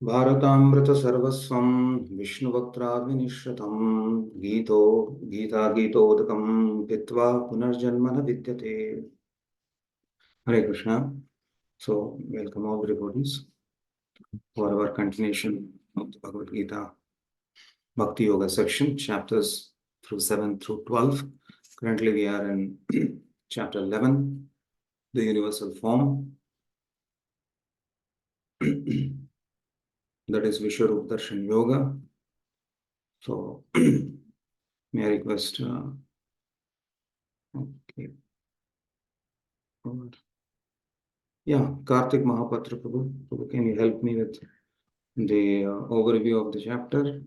भारतामृत सर्वस्वं विष्णुवक्त्राद्विनिश्रितं गीतो गीतागीतोदकं पीत्वा पुनर्जन्म न विद्यते. Hare Krishna. So, welcome all the devotees for our continuation of the Bhagavad Gita Bhakti Yoga section, chapters through 7 through 12. Currently, we are in chapter 11, the universal form. That is Vishwarup Darshan Yoga. So, may I request, okay. Yeah, Karthik Mahapatra Prabhu, can you help me with the overview of the chapter?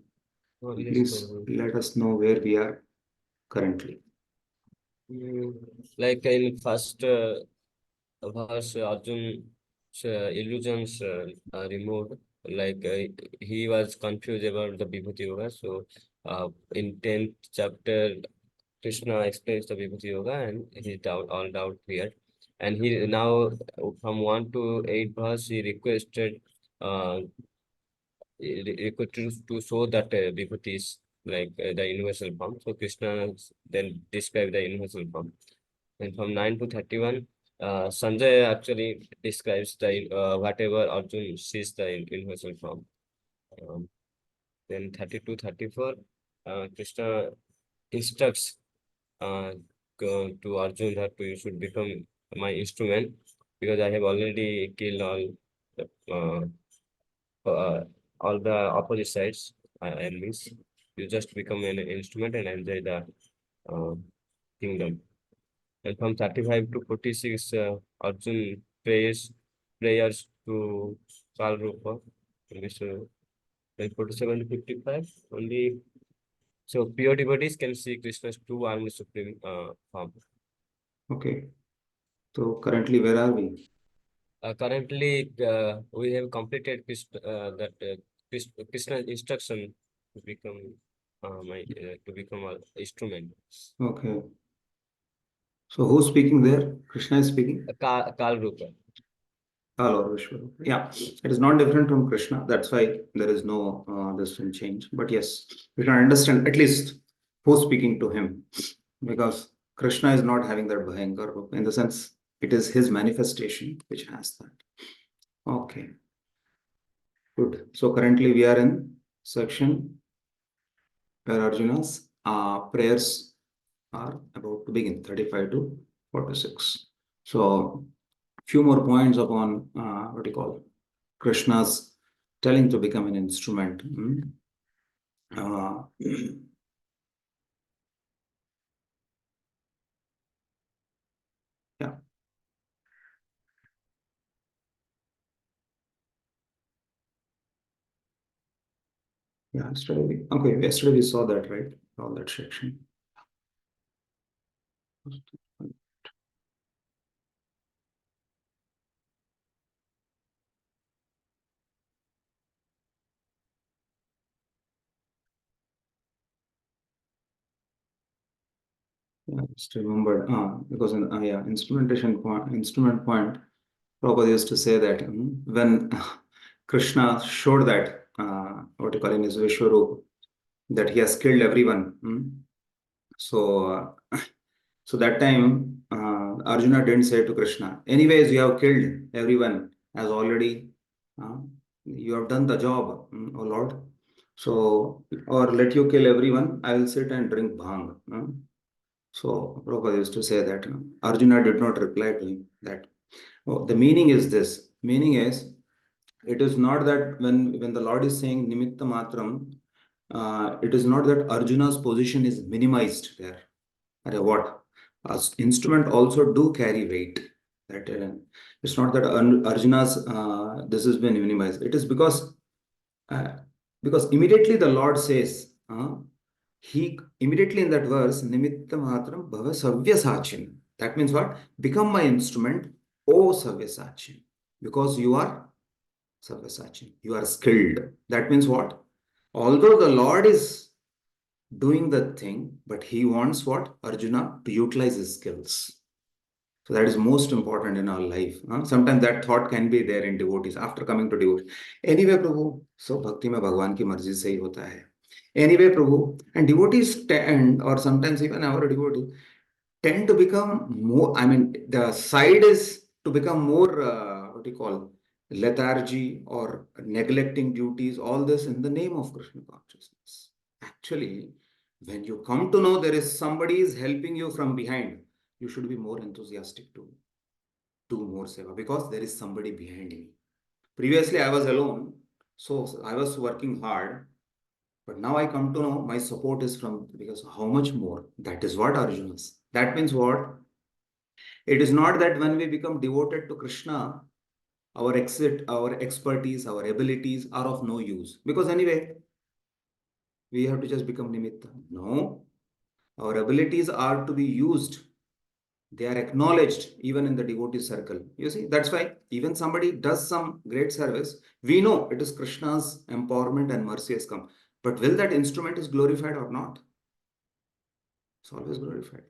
Yes, Please let us know where we are currently. Like in first verse, Arjun's illusions removed. Like he was confused about the Vibhuti Yoga. So in 10th chapter, Krishna explains the Vibhuti Yoga and his doubt, all doubt cleared. And he now from 1 to 8 verse, he requested uh, to show that Vibhuti is like the universal form. So Krishna then described the universal form. And from 9 to 31, Sanjay actually describes the whatever Arjun sees the universal form. Then 32, 34, Krishna instructs to Arjun that you should become my instrument because I have already killed all the opposite sides, enemies. You just become an instrument and enjoy the uh, kingdom. And from 35 to 46, Arjun prayers to Kalrupa. And 47 to 55, only so pure devotees can see Krishna's true and supreme form. Okay. So currently, where are we? Currently, we have completed Krishna's instruction to become an instrument. Okay. So who's speaking there? Krishna is speaking. Kalrupa. Or Vishwarup. Yeah, it is not different from Krishna. That's why there is no this will change. But yes, we can understand at least who's speaking to him, because Krishna is not having that Bhayankar Rup. In the sense, it is his manifestation which has that. Okay, good. So currently we are in section where Arjuna's prayers are about to begin, 35 to 46. So few more points upon what you call Krishna's telling to become an instrument. Uh, yeah. Yeah, yesterday we saw that, right? All that section. Yeah, just remembered because in instrument point, Prabhupada used to say that when Krishna showed that what you call in his Vishwarup, that he has killed everyone. So so that time Arjuna didn't say to Krishna, anyways, you have killed everyone as already. Uh, you have done the job, oh Lord. So, or let you kill everyone, I will sit and drink bhang. So Prabhupada used to say that Arjuna did not reply to him that. Oh, the meaning is this. Meaning is, it is not that when the Lord is saying nimitta matram, it is not that Arjuna's position is minimized there. What? Instrument also do carry weight. That it's not that Arjuna's this has been minimized. It is uh, because immediately the Lord says, he immediately in that verse, nimitta matram bhava savyasachin. That means what? Become my instrument, O savyasachin. Because you are savyasachin. You are skilled. That means what? Although the Lord is doing the thing, but he wants what? Arjuna to utilize his skills. So that is most important in our life. Sometimes that thought can be there in devotees after coming to devotion. Anyway, Prabhu, so bhakti mein Bhagwan ki marzi se hi hota hai. Anyway, Prabhu, and devotees tend, or sometimes even our devotees tend to become more, I mean, the side is to become more, what do you call, lethargy or neglecting duties, all this in the name of Krishna consciousness. Actually, when you come to know there is somebody is helping you from behind, you should be more enthusiastic to do more seva because there is somebody behind me. Previously, I was alone, so I was working hard, but now I come to know my support is from because how much more? That is what Arjuna is. That means what? It is not that when we become devoted to Krishna, our expertise, our abilities are of no use. Because anyway, we have to just become nimitta. No, our abilities are to be used. They are acknowledged even in the devotee circle. You see, that's why even somebody does some great service, we know it is Krishna's empowerment and mercy has come. But will that instrument is glorified or not? It's always glorified.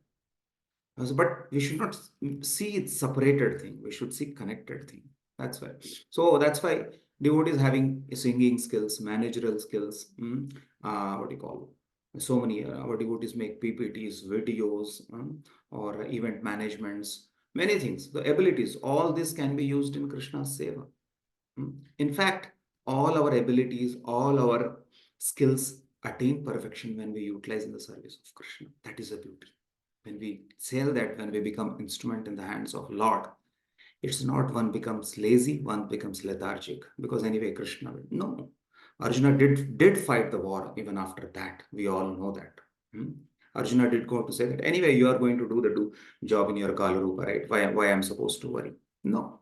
But we should not see it separated thing. We should see connected thing. That's why. So that's why devotees having singing skills, managerial skills. What do you call? So many our devotees make PPTs, videos, or event managements. Many things. The abilities. All this can be used in Krishna's seva. In fact, all our abilities, all our skills attain perfection when we utilize in the service of Krishna. That is a beauty. When we sell that, when we become instrument in the hands of Lord, it's not one becomes lazy, one becomes lethargic. Because anyway, Krishna will. No. Arjuna did fight the war even after that. We all know that. Arjuna did go to say that anyway, you are going to do the job in your Kalarupa, right? Why I'm supposed to worry? No.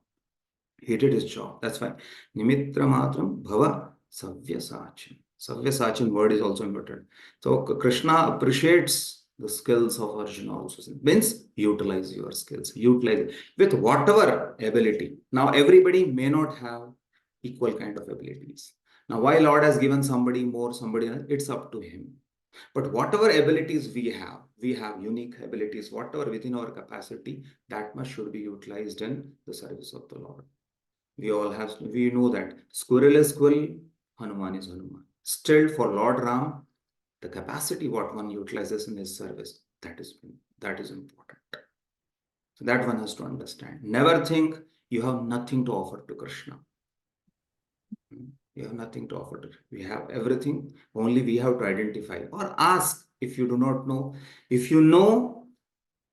He did his job. That's why. Nimitra matram bhava savyasachin. Savyasachin word is also important. So Krishna appreciates the skills of Arjuna also. Means utilize your skills. Utilize with whatever ability. Now everybody may not have equal kind of abilities. Now why Lord has given somebody more, somebody else, it's up to him. But whatever abilities we have unique abilities, whatever within our capacity, that much should be utilized in the service of the Lord. We know that squirrel is squirrel, Hanuman is Hanuman. Still for Lord Ram, the capacity what one utilizes in his service, that is important. So that one has to understand. Never think you have nothing to offer to Krishna. You have nothing to offer to. We have everything. Only we have to identify or ask if you do not know. If you know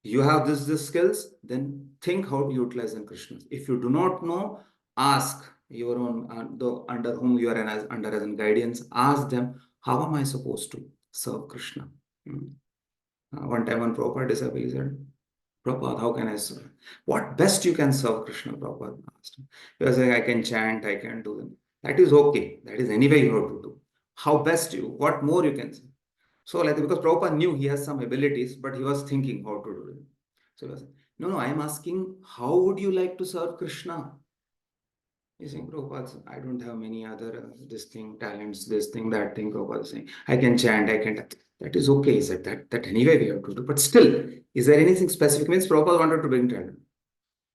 you have this skills, then think how to utilize in Krishna. If you do not know, ask your own under whom you are under as in guidance. Ask them, how am I supposed to serve Krishna? One time one Prabhupada disciple he said, Prabhupada, how can I serve? What best you can serve Krishna? Prabhupada asked him. He was like, I can chant, I can do them. That is okay. That is anyway you have to do. How best you? What more you can say? So like because Prabhupada knew he has some abilities, but he was thinking how to do it. So he was, no, I am asking, how would you like to serve Krishna? He's saying, Prabhupada, I don't have many other this thing, talents, this thing, that thing. Prabhupada is saying, I can chant, I can. That is okay, he said. That anyway we have to do. But still, is there anything specific? Means Prabhupada wanted to bring talent.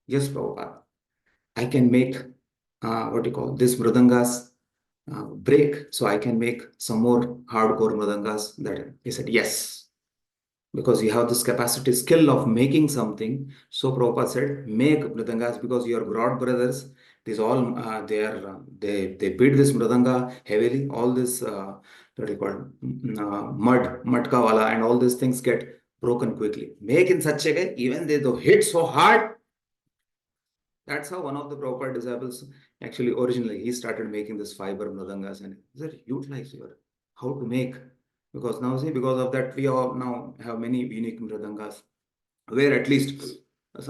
Yes, Prabhupada. I can make what do you call this mridangas break, so I can make some more hardcore mridangas. That he said, yes, because you have this capacity skill of making something. So Prabhupada said, make mridangas because your broad brothers, these all they beat this mridanga heavily. All this what do you call matka wala, and all these things get broken quickly. Make in such a way, even they though hit so hard. That's how one of the Prabhupada disciples actually originally he started making this fiber mridangas and he said, utilize your how to make. Because now see, because of that, we all now have many unique mridangas where at least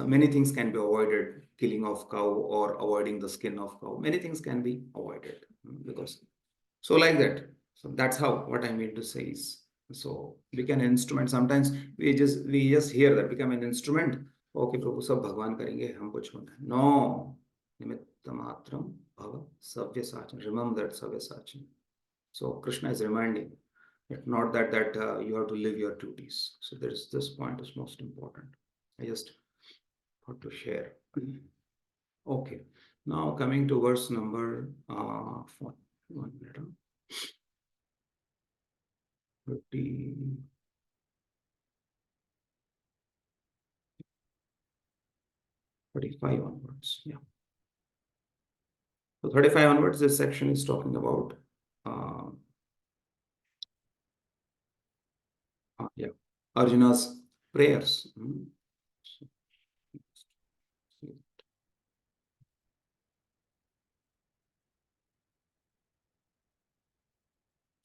many things can be avoided, killing of cow or avoiding the skin of cow. Many things can be avoided because so like that. So that's how what I mean to say is. So we can instrument. Sometimes we just hear that become an instrument. Okay, Prabhu, सब भगवान करेंगे हम कुछ होना है. No, निमित्त मात्रम भव सव्य साचन. Remember that सव्य साचन. So Krishna is reminding it, not that you have to live your duties. So there is this point is most important. I just What to share? Okay. Now coming to verse number 1 minute. 30. 35 onwards. Yeah. So 35 onwards, this section is talking about Arjuna's prayers.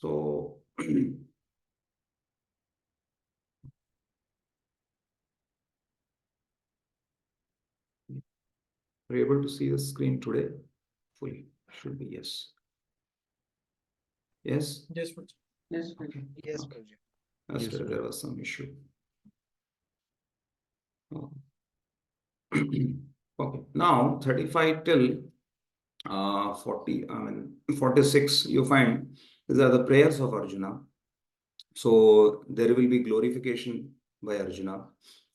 So are you able to see the screen today fully? Should be yes. Yes? Yes, Yes, Okay. yes, Okay. Guruji. Yesterday there was some issue. Oh. Okay. Now 35 till 46, you find these are the prayers of Arjuna. So there will be glorification by Arjuna,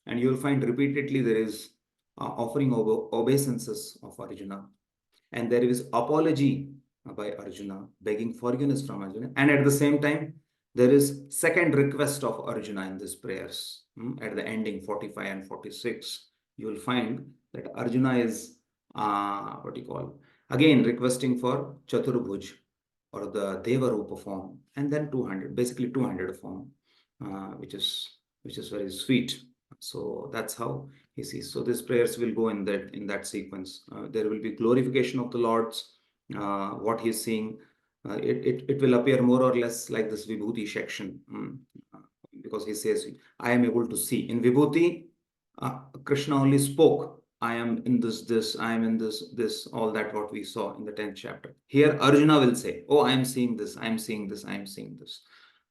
and you will find repeatedly there is offering obeisances of Arjuna, and there is apology by Arjuna, begging forgiveness from Arjuna, and at the same time there is second request of Arjuna in these prayers. At the ending 45 and 46, you will find that Arjuna is what you call again requesting for Chaturbhuj or the Deva Rupa form, and then 200, basically 200 form, which is very sweet. So that's how he sees. So these prayers will go in that sequence. There will be glorification of the Lord's what he is seeing. It will appear more or less like this Vibhuti section, because he says, I am able to see. In Vibhuti, Krishna only spoke, I am in this, I am in this, all that what we saw in the 10th chapter. Here, Arjuna will say, oh, I am seeing this, I am seeing this, I am seeing this.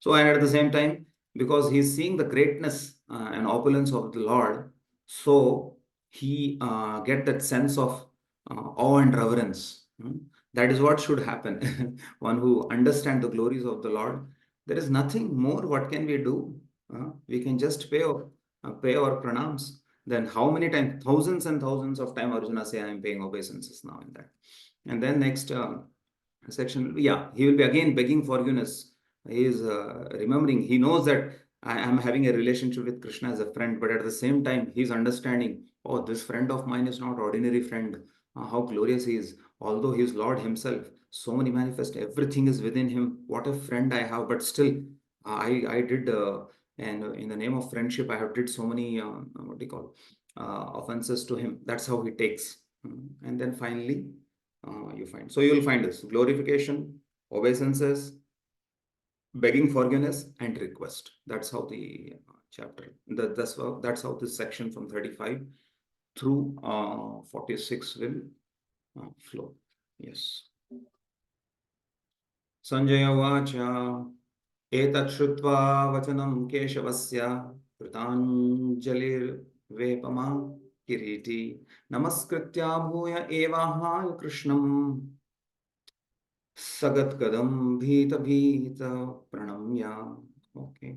So, and at the same time, because he is seeing the greatness and opulence of the Lord, so he get that sense of awe and reverence. That is what should happen. One who understands the glories of the Lord, there is nothing more. What can we do? We can just pay our pranams. Then how many times, thousands and thousands of times Arjuna say, I am paying obeisances now in that. And then next section, yeah, he will be again begging forgiveness. He is remembering, he knows that I am having a relationship with Krishna as a friend, but at the same time, he is understanding, oh, this friend of mine is not ordinary friend. How glorious he is. Although he is Lord himself, so many manifest, everything is within him. What a friend I have, but still, I did, and in the name of friendship, I have did so many, what do you call, offenses to him. That's how he takes. And then finally, you find. So you will find this glorification, obeisances, begging forgiveness, and request. That's how the chapter. That's how this section from 35 through 46 will flow. Yes. Sanjaya Vacha Etat Shrutva Vachanam Keshavasya Kritanjalir Kiriti Namaskritya Bhuya Evaha Krishnam Sagat Kadam Bhita Bhita Pranamya. Okay.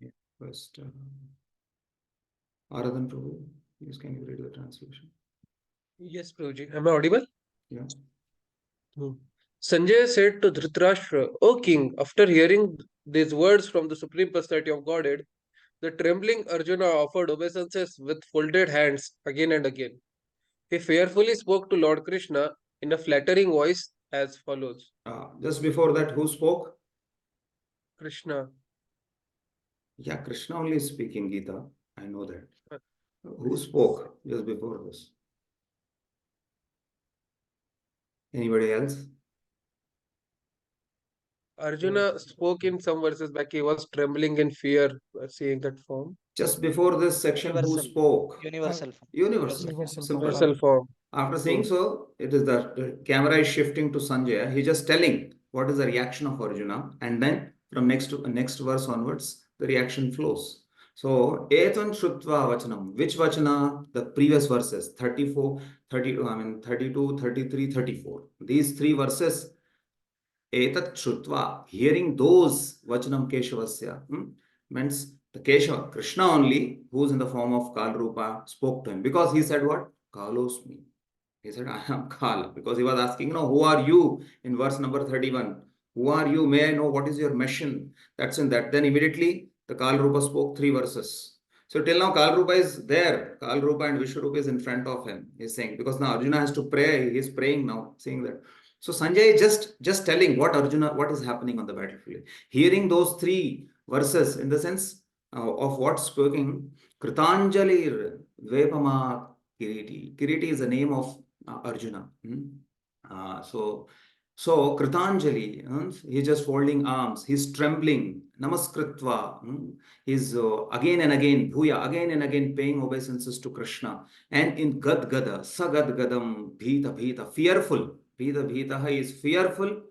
Yeah. First, Aradhan Prabhu, please can you read the translation? Yes, Prabhuji. Am I audible? Yeah. Sanjay said to Dhritarashtra, O king, after hearing these words from the Supreme Personality of Godhead, the trembling Arjuna offered obeisances with folded hands again and again. He fearfully spoke to Lord Krishna in a flattering voice as follows. Just before that, who spoke? Krishna. Yeah, Krishna only is speaking Gita. I know that. Uh, Who spoke just before this? Anybody else? Arjuna spoke in some verses back. He was trembling in fear seeing that form. Just before this section, who Universal. spoke? Universal form. Universal. Universal Simple. form. After saying so, it is the camera is shifting to Sanjaya. He's just telling what is the reaction of Arjuna, and then from next verse onwards, the reaction flows. So, etan shrutva vachanam. Which vachana? The previous verses, 34, 32, 32, 33, 34. These three verses, etat shrutva, hearing those vachanam Keshavasya, means the Keshava, Krishna only, who's in the form of Kalrupa, spoke to him. Because he said what? Kalosmi. He said, I am Kala. Because he was asking, who are you? In verse number 31. Who are you? May I know what is your mission? That's in that. Then immediately the Kal Rupa spoke three verses. So till now Kal Rupa is there. Kal Rupa and Vishwarupa is in front of him. He's saying, because now Arjuna has to pray. He's praying now, saying that. So Sanjay is just telling what is happening on the battlefield. Hearing those three verses in the sense of what's speaking, Kritanjali Vepama Kiriti. Kiriti is the name of Arjuna. So Kritanjali, he's just folding arms, he's trembling, Namaskritva, he's again and again, Bhuya, again and again paying obeisances to Krishna. And in Gad Gada, Sagad Gadam, Bhita Bhita, fearful, Bhita Bhita, he is fearful.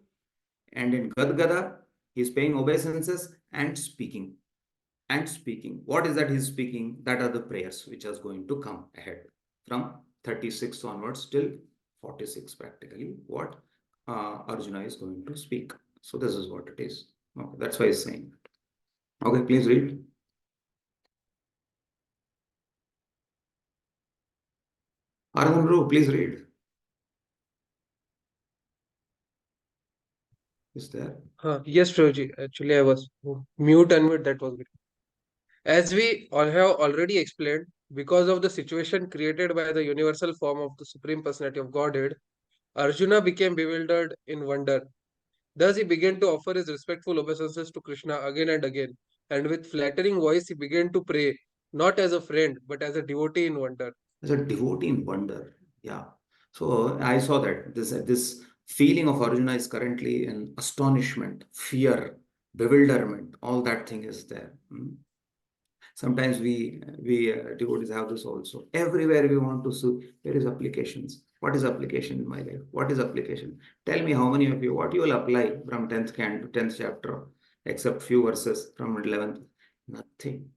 And in Gad Gada, he's paying obeisances and speaking. And speaking. What is that he's speaking? That are the prayers which is going to come ahead from 36 onwards till 46 practically what Arjuna is going to speak. So this is what it is. Okay, that's why he's saying. Okay, please read. Arjuna, please read. Is there? Yes, Prabhuji. Actually, I was mute and mute. That was good. As we all have already explained, because of the situation created by the universal form of the Supreme Personality of Godhead, Arjuna became bewildered in wonder. Thus, he began to offer his respectful obeisances to Krishna again and again, and with flattering voice, he began to pray, not as a friend, but as a devotee in wonder. As a devotee in wonder. Yeah. So I saw that this feeling of Arjuna is currently in astonishment, fear, bewilderment. All that thing is there. Sometimes we devotees have this also. Everywhere we want to see, there is applications. What is application in my life? What is application? Tell me how many of you, what you will apply from 10th can to 10th chapter, except few verses from 11th. Nothing.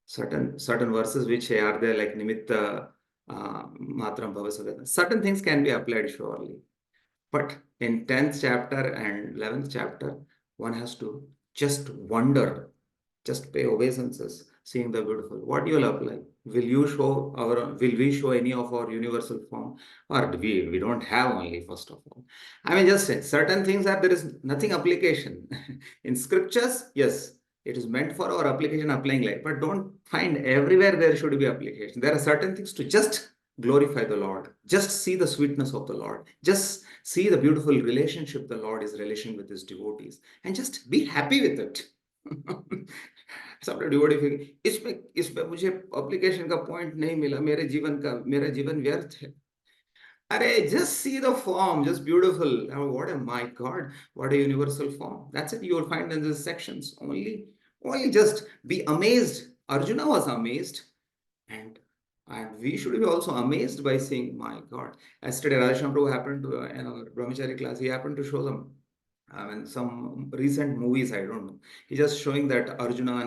Certain verses which are there like Nimitta, Matram Bhavasada. Certain things can be applied surely. But in 10th chapter and 11th chapter, one has to just wonder, just pay obeisances, seeing the beautiful. What you will apply? Will we show any of our universal form? Or we don't have only, first of all. I mean, just say, certain things are there is nothing application. In scriptures, yes, it is meant for our application applying life, but don't find everywhere there should be application. There are certain things to just glorify the Lord. Just see the sweetness of the Lord. Just see the beautiful relationship the Lord is relating with his devotees. And just be happy with it. सब devotee इसमें मुझे application का point नहीं मिला मेरे जीवन व्यर्थ है अरे just see the form, just beautiful. Oh, what a my God, what a universal form. That's it. You will find in these sections. Only just be amazed. Arjuna was amazed, and we should be also amazed by seeing, my God. Yesterday, Radheshyam Prabhu happened to in our brahmachari class. He happened to show some recent movies. I don't know. He's just showing that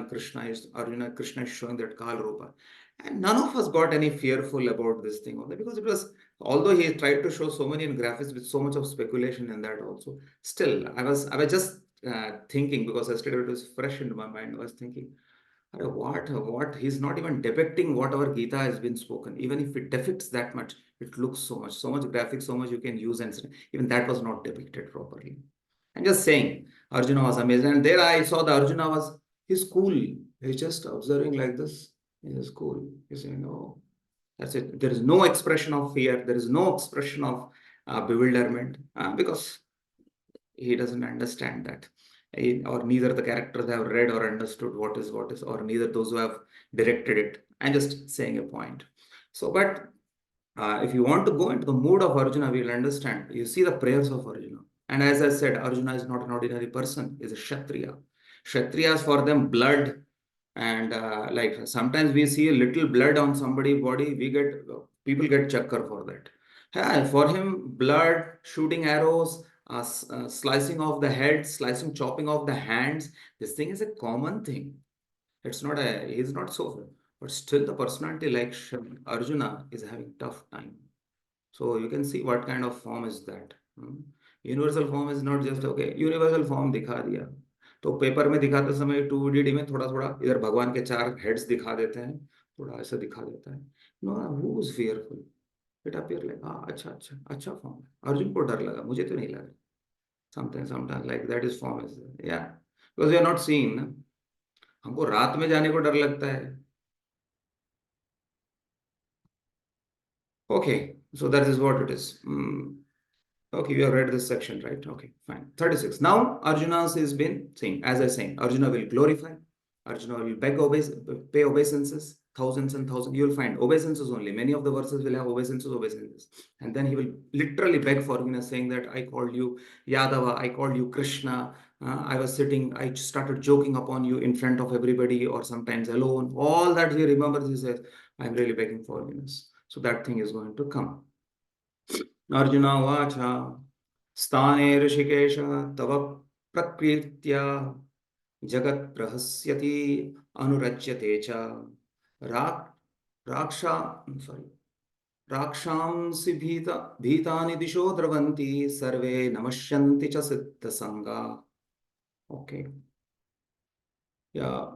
Krishna is showing that Kal Rupa. And none of us got any fearful about this thing because it was, although he tried to show so many in graphics with so much of speculation in that also, still I was just thinking, because yesterday it was fresh in my mind. I was thinking, what he's not even depicting what our Gita has been spoken. Even if it depicts that much, it looks so much graphics, so much you can use, and even that was not depicted properly. I'm just saying, Arjuna was amazed, and there I saw the Arjuna he's cool. He's just observing like this. He's cool. He's saying, oh, that's it. There is no expression of fear. There is no expression of bewilderment because he doesn't understand that. Or neither the characters have read or understood what is, or neither those who have directed it. I'm just saying a point. So, but if you want to go into the mood of Arjuna, we'll understand. You see the prayers of Arjuna. And as I said, Arjuna is not an ordinary person, he's a Kshatriya. Kshatriyas, for them, blood, and like sometimes we see a little blood on somebody's body, people get chakkar for that. Yeah, for him, blood, shooting arrows, slicing off the head, chopping off the hands, this thing is a common thing. It's not he's not so, but still the personality like Arjuna is having tough time. So you can see what kind of form is that. Universal form is not just okay, universal form दिखा दिया. तो paper में दिखाते समय 2D में थोड़ा थोड़ा इधर भगवान के 4 हेड्स दिखा देते हैं, थोड़ा ऐसा दिखा देता है. No, who is fearful? It appear like हाँ, अच्छा अच्छा अच्छा फॉर्म है. अर्जुन को डर लगा, मुझे तो नहीं लगा. Sometimes like that is form is, या because we are not seeing ना. हमको रात में जाने को डर लगता है. Okay, so that is what it is. Okay, you have read this section, right? Okay, fine. 36. Now, Arjuna's has been saying, as I saying, Arjuna will glorify, Arjuna will pay obeisances, thousands and thousands. You will find obeisances only. Many of the verses will have obeisances, obeisances. And then he will literally beg forgiveness, saying that I called you Yadava, I called you Krishna, I was sitting, I started joking upon you in front of everybody or sometimes alone. All that he remembers, he says, I'm really begging forgiveness. So that thing is going to come. Arjuna Vacha Stane Rishikesha Tava Prakritya Jagat Prahasyati Anurajyate Cha Rak Raksha sorry Rakshamsi Bhitani Disho Dravanti Sarve Namashyanti Cha Siddha Sangha. Okay. Yeah.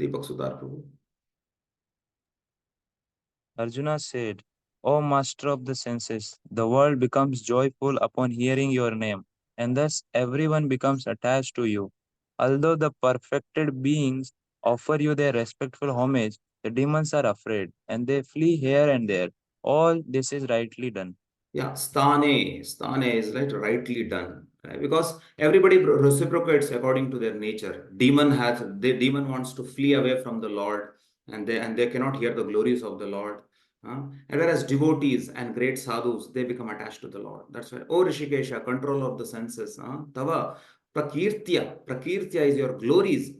Deepak Sudar Prabhu. Arjuna said, O master of the senses, the world becomes joyful upon hearing your name, and thus everyone becomes attached to you. Although the perfected beings offer you their respectful homage, the demons are afraid, and they flee here and there. All this is rightly done. Yeah, stane is rightly done. Right? Because everybody reciprocates according to their nature. The demon wants to flee away from the Lord, and they cannot hear the glories of the Lord. And whereas devotees and great sadhus, they become attached to the Lord. That's why, oh Rishikesha, control of the senses. Tava prakirtya is your glories.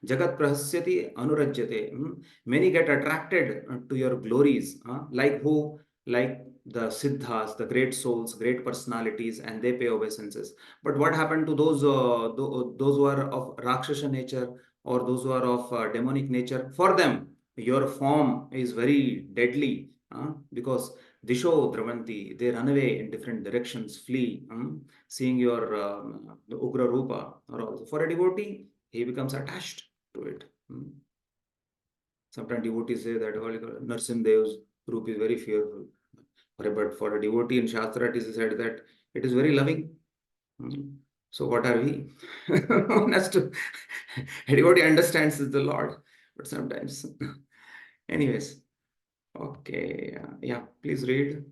Jagat prahasyati anurajyate. Many get attracted to your glories. Like who? Like the siddhas, the great souls, great personalities, and they pay obeisances. But what happened to those who are of rakshasa nature or those who are of demonic nature? For them, your form is very deadly, because disho dravanti, they run away in different directions, flee, seeing your the ugra rupa. Or also for a devotee, he becomes attached to it. Sometimes devotees say that Narsim Dev's roop is very fearful. But for a devotee in Shastra, it is said that it is very loving. So what are we? One has to, a devotee understands is the Lord, but sometimes. Anyways, okay, yeah, please read.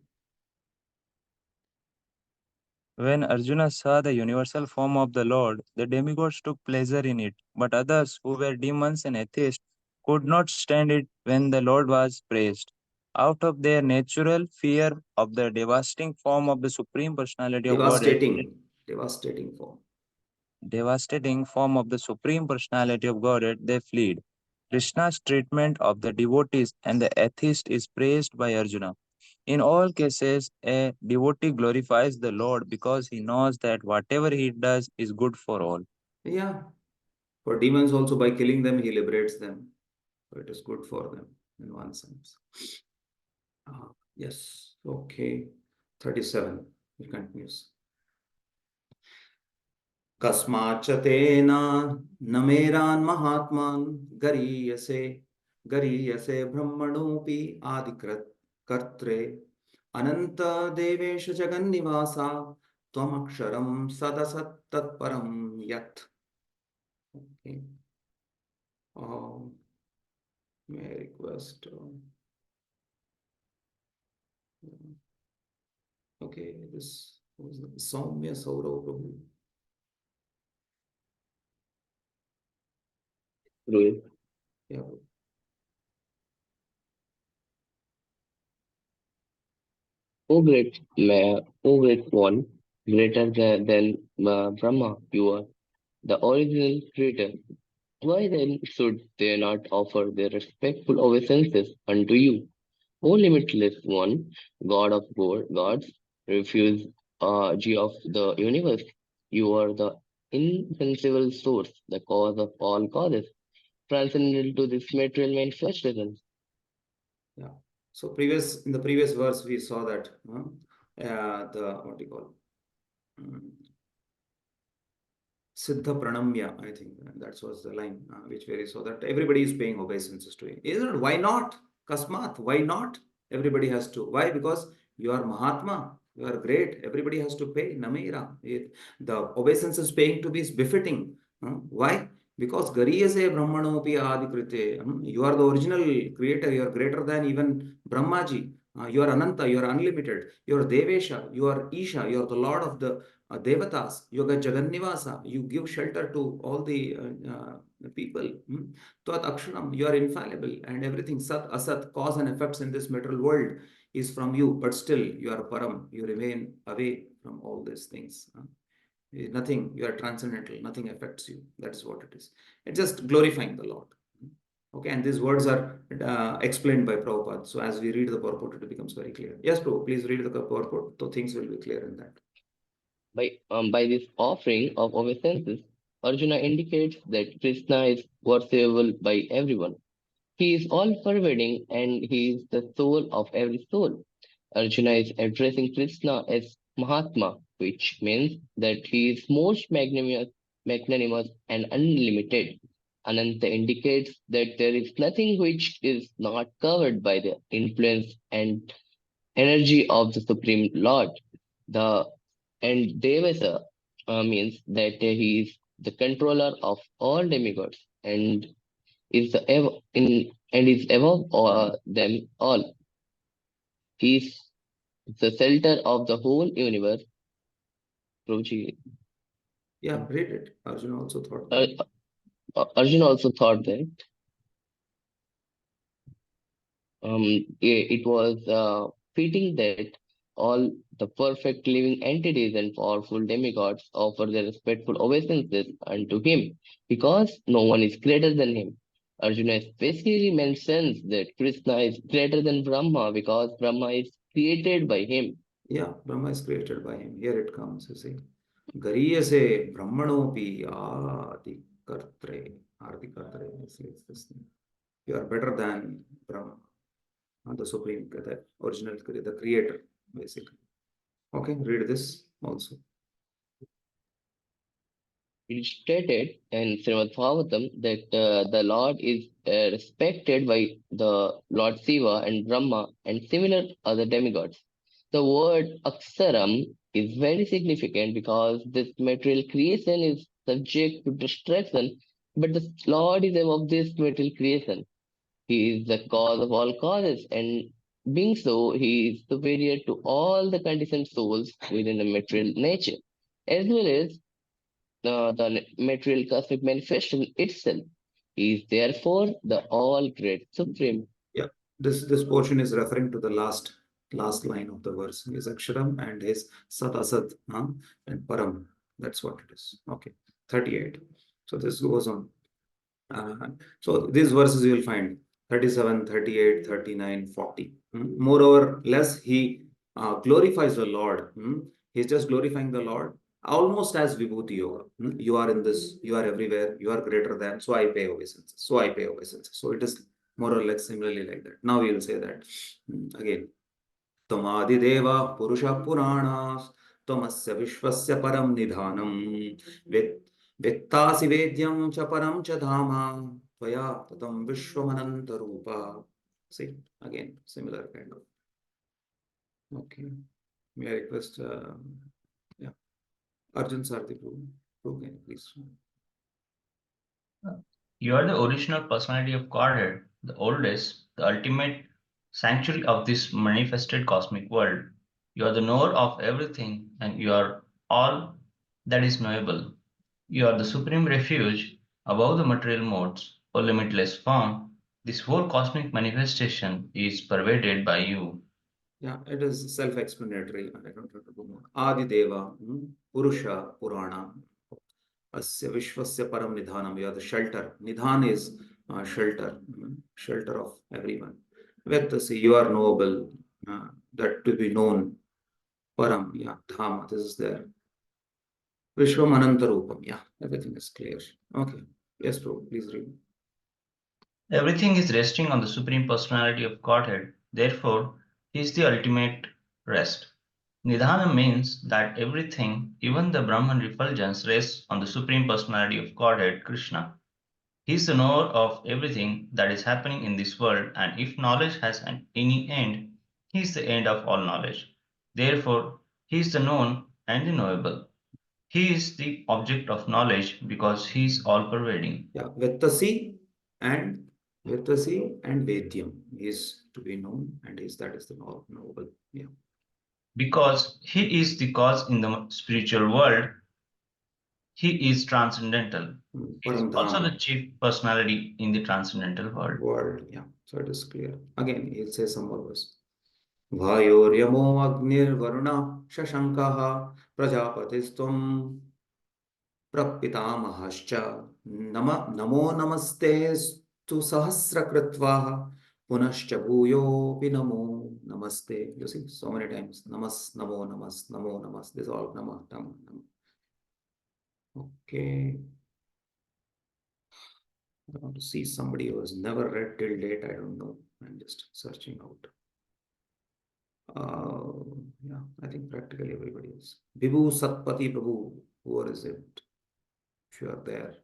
When Arjuna saw the universal form of the Lord, the demigods took pleasure in it, but others, who were demons and atheists, could not stand it when the Lord was praised. Out of their natural fear of the devastating form of the Supreme Personality of Godhead, Devastating form. They fled. Krishna's treatment of the devotees and the atheist is praised by Arjuna. In all cases, a devotee glorifies the Lord because he knows that whatever he does is good for all. Yeah, for demons also, by killing them, he liberates them. So it is good for them in one sense. Yes, okay. 37, it continues. कस्माच्च तेन न मेरान् महात्मान् गरीयसे ब्रह्मणोऽपि आदिकृत् कर्त्रे अनंत देवेश जगन्निवासा त्वमक्षरं सदसत् तत्परं यत्. Okay. May I request? Okay, this was Soumya Saurav Prabhu. Rohit. Yeah. O great one, greater than Brahma, you are the original creator. Why then should they not offer their respectful obeisances unto you? O limitless one, God of gods, refuge of the universe, you are the invincible source, the cause of all causes, transcendental to this material manifestation. Yeah. So in the previous verse, we saw that what do you call Siddha Pranamya, I think that was the line which where you saw that everybody is paying obeisances to him. Isn't it? Why not? Kasmat, why not? Everybody has to. Why? Because you are Mahatma, you are great. Everybody has to pay. Nameira. The obeisance paying to be is befitting. Why? Because Gariyase Brahmanopi Adikrite. You are the original creator. You are greater than even Brahmaji. You are Ananta. You are unlimited. You are Devesha. You are Isha. You are the Lord of the Devatas, Yoga Jagannivasa, you give shelter to all the people. Tat Akshanam, you are infallible, and everything Sat Asat, cause and effects in this material world is from you, but still you are Param, you remain away from all these things. Nothing, you are transcendental, nothing affects you. That is what it is. It's just glorifying the Lord. Okay, and these words are explained by Prabhupada. So as we read the purport, it becomes very clear. Yes, Prabhu, please read the purport, so things will be clear in that. By this offering of obeisances, Arjuna indicates that Krishna is worshipable by everyone. He is all-pervading and he is the soul of every soul. Arjuna is addressing Krishna as Mahatma, which means that he is most magnanimous and unlimited. Ananta indicates that there is nothing which is not covered by the influence and energy of the Supreme Lord. The and Devasa means that he is the controller of all demigods and is is above them all. He is the center of the whole universe. Prabhuji, Yeah, read it. Arjuna also thought uh, that. Arjuna also thought that it was fitting that all the perfect living entities and powerful demigods offer their respectful obeisances unto him, because no one is greater than him. Arjuna specifically mentions that Krishna is greater than Brahma because Brahma is created by him. Yeah, Brahma is created by him. Here it comes, you see. Gariyase Brahmanopi Adi Kartre. Adi Kartre. It's this thing. You are better than Brahma, the supreme, the original, the creator, basically. Okay, read this also. It is stated in Srimad Bhagavatam that the Lord is respected by the Lord Shiva and Brahma and similar other demigods. The word Aksaram is very significant because this material creation is subject to destruction, but the Lord is above this material creation. He is the cause of all causes, and being so, he is superior to all the conditioned souls within the material nature, as well as the material cosmic manifestation itself. He is therefore the all great supreme. Yeah, this portion is referring to the last line of the verse. His Aksharam and his Sat Asat and Param. That's what it is. Okay, 38. So this goes on. So these verses you will find 37, 38, 39, 40. Moreover, less he glorifies the Lord. He's just glorifying the Lord almost as Vibhuti Yoga. You are in this, you are everywhere, you are greater than, so I pay obeisances. So I pay obeisances. So it is more or less similarly like that. Now we will say that again. Tamadideva Purusha Puranas Tamasya Vishwasya Param Nidhanam Vettasi Vedyam Cha Param Cha Dhama Tvaya Tatam Vishwamananta Rupa. See, again, similar kind of. Okay. May I request, yeah, Arjun Sarthi, please. You are the original personality of Godhead, the oldest, the ultimate sanctuary of this manifested cosmic world. You are the knower of everything, and you are all that is knowable. You are the supreme refuge above the material modes, O limitless form. This whole cosmic manifestation is pervaded by you. Yeah, it is self-explanatory. I don't have to go more. Adi Deva, Purusha, Purana, Asya Vishwasya Param Nidhanam. You are the shelter. Nidhan is shelter, shelter of everyone. Vettasi, you are knowable, that to be known. Param, yeah, Dhama, this is there. Vishwam Anantarupam. Yeah, everything is clear. Okay. Yes, Prabhu, please read. Everything is resting on the Supreme Personality of Godhead, therefore, He is the ultimate rest. Nidhana means that everything, even the Brahman refulgence, rests on the Supreme Personality of Godhead, Krishna. He is the knower of everything that is happening in this world, and if knowledge has any end, He is the end of all knowledge. Therefore, He is the known and the knowable. He is the object of knowledge because He is all-pervading. Yeah, Vettasi and Vedyam is to be known, and that is the knowable. Yeah. Because He is the cause in the spiritual world, He is transcendental. He is also the Paramdhama chief personality in the transcendental world. world. Yeah. So it is clear. Again, he'll say some more verse. Vayoryamo Agnirvaruna Shashankaha Prajapatistvam Prapitamahascha Namo Namaste Stu Sahasrakritvaha Punascha Bhuyopi Namo Namaste. You see, so many times. Namo Namas. This is all Nama. Okay. I want to see somebody who has never read till date. I don't know. I'm just searching out. Yeah, I think practically everybody is. Vibhu Satpati Prabhu, who is it? If you are there.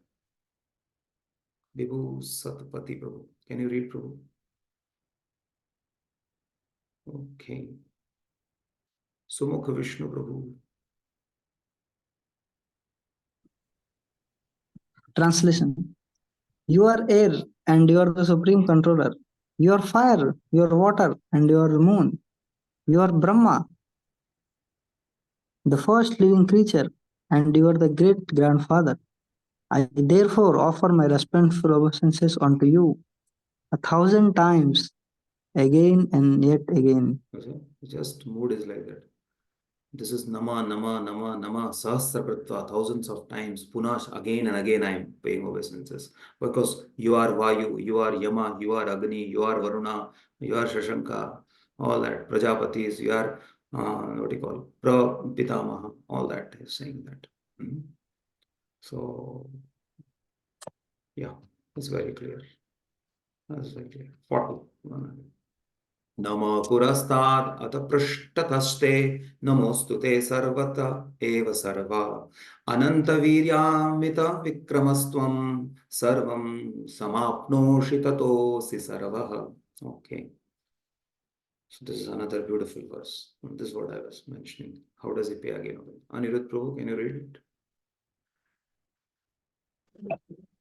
Vibhu Satpati Prabhu. Can you read Prabhu? Okay. Sumukha Vishnu Prabhu. Translation. You are air and you are the supreme controller. You are fire, you are water, and you are moon. You are Brahma, the first living creature, and you are the great grandfather. I therefore offer my respectful obeisances unto you 1,000 times, again and yet again. Just mood is like that. This is Nama, Sahasrakritva, thousands of times. Punash, again and again I am paying obeisances. Because you are Vayu, you are Yama, you are Agni, you are Varuna, you are Shashanka, all that. Prajapatis, you are, what do you call, Prapitamaha, all that is saying that. So, yeah, it's very clear. That's very clear. 40. नमो पुरस्तात् अथ पृष्ठतस्ते नमोऽस्तु ते सर्वत एव सर्वा अनन्तवीर्यामित विक्रमस्त्वं सर्वं समाप्नोषि ततोऽसि सर्वः. Okay. So this is another beautiful verse. This is what I was mentioning. How does he pay again? Anirudh Prabhu, can you read it?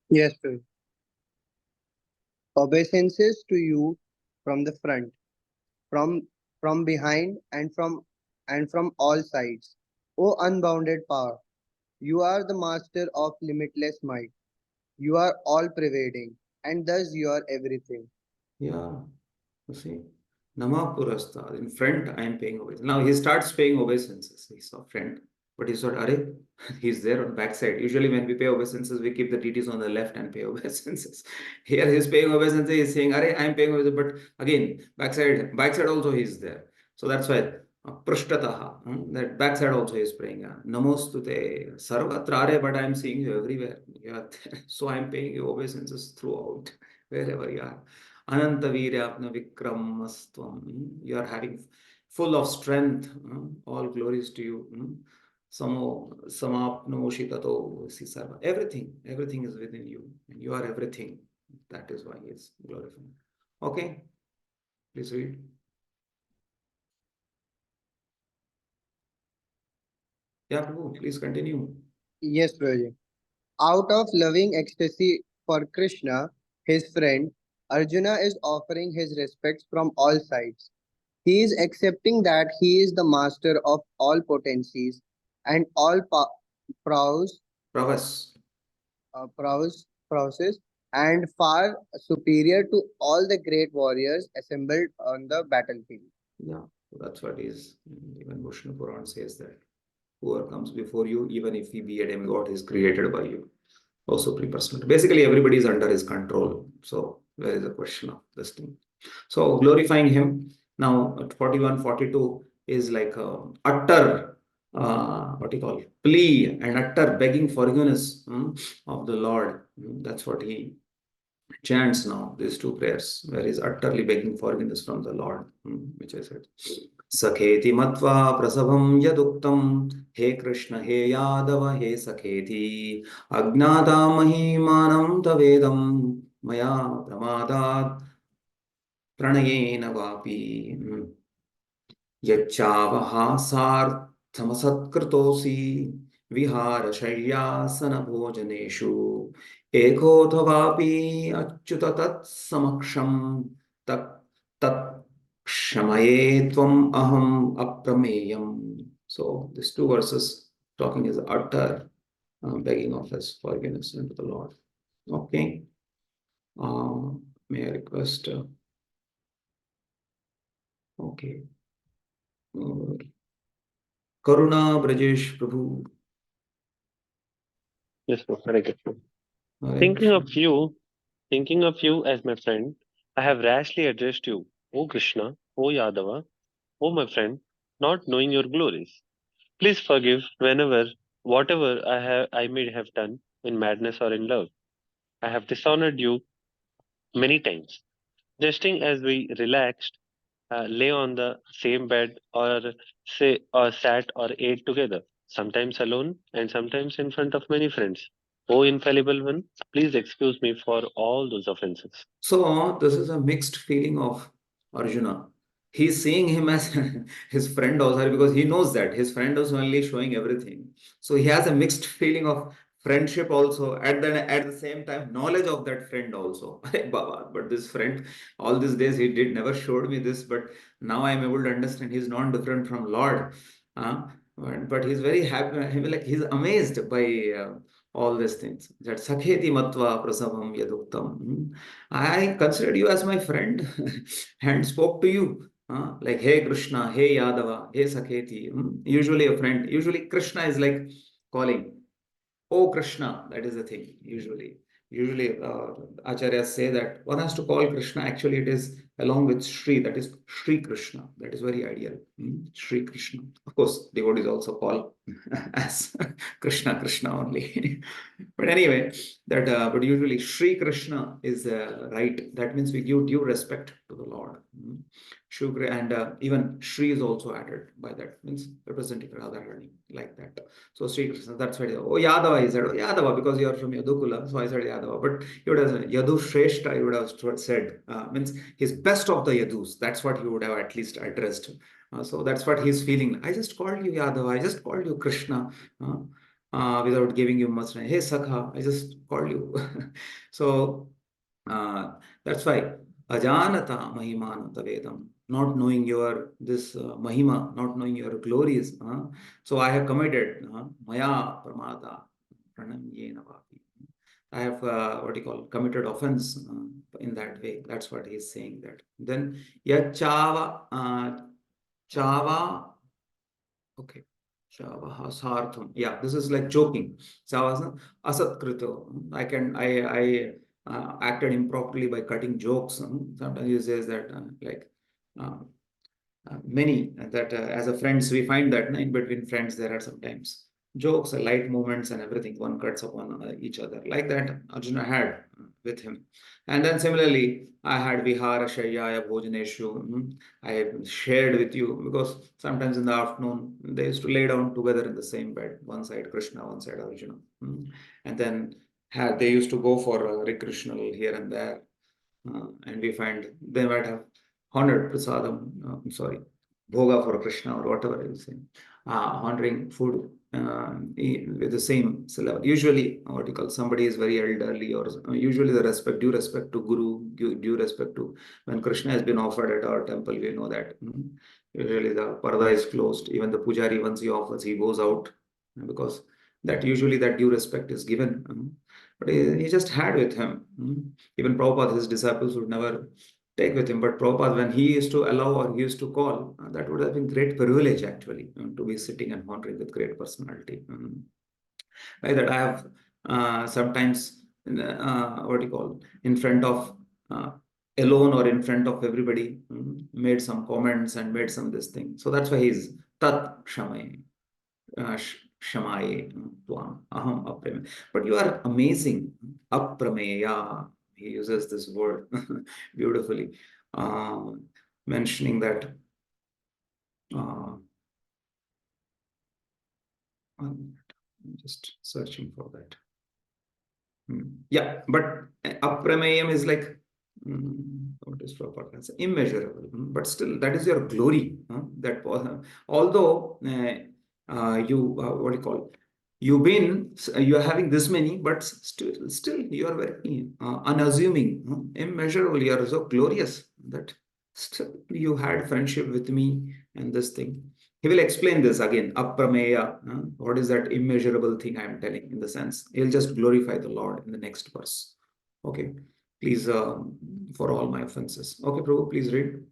Yes, sir. Obeisances to you from the front, from behind, and from all sides. O unbounded power, you are the master of limitless might. You are all pervading, and thus you are everything. Yeah. You see, Nama Purastad. In front, I am paying obeisance. Now he starts paying obeisances. He saw front, but he thought, Are, he's there on backside. Usually, when we pay obeisances, we keep the deities on the left and pay obeisances. Here, he's paying obeisances. He's saying, Are, I am paying obeisances. But again, backside also he's there. So that's why Prashtataha, that backside also is praying. Namostute Sarvatra Are, but I am seeing you everywhere. You are there. So I am paying you obeisances throughout, wherever you are. Anantavirapna Vikramastam. You are having full of strength. All glories to you. Samapnoshi tato sisarva. Everything is within you. And you are everything. That is why he is glorified. Okay. Please read. Yeah, Prabhu, please continue. Yes, Prabhuji. Out of loving ecstasy for Krishna, his friend, Arjuna is offering his respects from all sides. He is accepting that he is the master of all potencies and all prowess, Pravas. prowess, and far superior to all the great warriors assembled on the battlefield. Yeah, so that's what is. Even Vishnu Puran says that whoever comes before you, even if he be a demigod, is created by you. Also pre-personal. Basically, everybody is under his control. So where is the question of this thing? So glorifying him now at 41, 42 is like utter what do you call, plea and utter begging forgiveness of the Lord. That's what he chants now, these two prayers, where he's utterly begging forgiveness from the Lord, which I said. Sakheti matva prasabham yaduktam, he Krishna, he Yadava, he Sakheti, agnata mahimanam tavedam, maya pramadat pranayena vapi. यच्चावहासार्थमसत्कृतोऽसि विहारशय्यासनभोजनेषु एकोऽथवापि Achyut तत्समक्षं तत् तत् क्षमये त्वम् अहम् अप्रमेयम्. So these two verses talking is utter begging of his forgiveness unto the Lord. Okay. May I request? Okay. Karuna Brajesh Prabhu. Yes, sir. Hare Krishna. Hare Thinking Krishna. of you as my friend, I have rashly addressed you, O Krishna, O Yadava, O my friend, not knowing your glories. Please forgive whatever I may have done in madness or in love. I have dishonored you many times. Jesting as we relaxed, lay on the same bed, or sat or ate together, sometimes alone and sometimes in front of many friends. O infallible one, please excuse me for all those offenses. So this is a mixed feeling of Arjuna. He's seeing him as his friend also because he knows that his friend is only showing everything. So he has a mixed feeling of friendship also at the same time knowledge of that friend also. Baba, but this friend all these days he did never showed me this, but now I am able to understand he's not different from Lord. But he's very happy. Like he's amazed by all these things. That Sakheti Matva Prasavam Yaduktam. I considered you as my friend and spoke to you. Like, hey Krishna, hey Yadava, hey Sakheti. Usually a friend. Usually Krishna is like calling. Oh Krishna, that is the thing. Usually, acharyas say that one has to call Krishna. Actually, it is along with Shri. That is Shri Krishna. That is very ideal. Shri Krishna. Of course, devotees also call as Krishna, Krishna only. But anyway, but usually Shri Krishna is right. That means we give due respect to the Lord. Shukra, and even Shri is also added by that, means representing Radharani, like that. So Sri Krishna, that's why, oh Yadava, he said, oh Yadava, because you are from Yadukula, so I said Yadava. But he would have said Yadu Shrestha, he would have said, means he's best of the Yadus. That's what he would have at least addressed. So that's what he's feeling. I just called you Yadava, I just called you Krishna, without giving you much. Hey Sakha, I just called you. So that's why Ajanata Mahimanata Vedam, not knowing your this Mahima, not knowing your glories. So I have committed Maya Pramada Pranamyena Vapi. I have what you call committed offense in that way. That's what he's saying that. Then Yachava Chava. Okay. Sartham. Yeah, this is like joking. Savasana asatkrito. I acted improperly by cutting jokes. Sometimes he says that uh, many that as a friends we find that in between friends there are sometimes jokes, light moments and everything. One cuts upon each other like that Arjuna had with him. And then similarly, I had Vihara Shayyaya Bhojaneshu. I shared with you because sometimes in the afternoon they used to lay down together in the same bed. One side Krishna, one side Arjuna. And then they used to go for recreational here and there. And we find they might have honored prasadam, sorry, bhoga for Krishna or whatever you say, honoring food with the same syllable. Usually, what you call somebody is very elderly, or usually the due respect to Guru, due respect to when Krishna has been offered at our temple, we know that usually the parda is closed. Even the pujari, once he offers, he goes out because that usually that due respect is given. But he just had with him. Even Prabhupada, his disciples would never take with him. But Prabhupada, when he used to allow or he used to call, that would have been great privilege actually, to be sitting and honoring with great personality. Like that, I have sometimes, what do you call, in front of alone or in front of everybody, made some comments and made some this thing. So that's why he's Tat Shamay. Shamaye Tvam Aham Aprameya. But you are amazing. Aprameya. He uses this word beautifully, mentioning that. I'm just searching for that. Yeah, but aprameyam is like what is proper answer? Immeasurable, but still that is your glory. That although you what do you call it? You are having this many, but still you are very unassuming, immeasurable. You are so glorious that still you had friendship with me and this thing. He will explain this again, aprameya. What is that immeasurable thing I am telling in the sense? He'll just glorify the Lord in the next verse. Okay, please, for all my offenses. Okay, Prabhu, please read.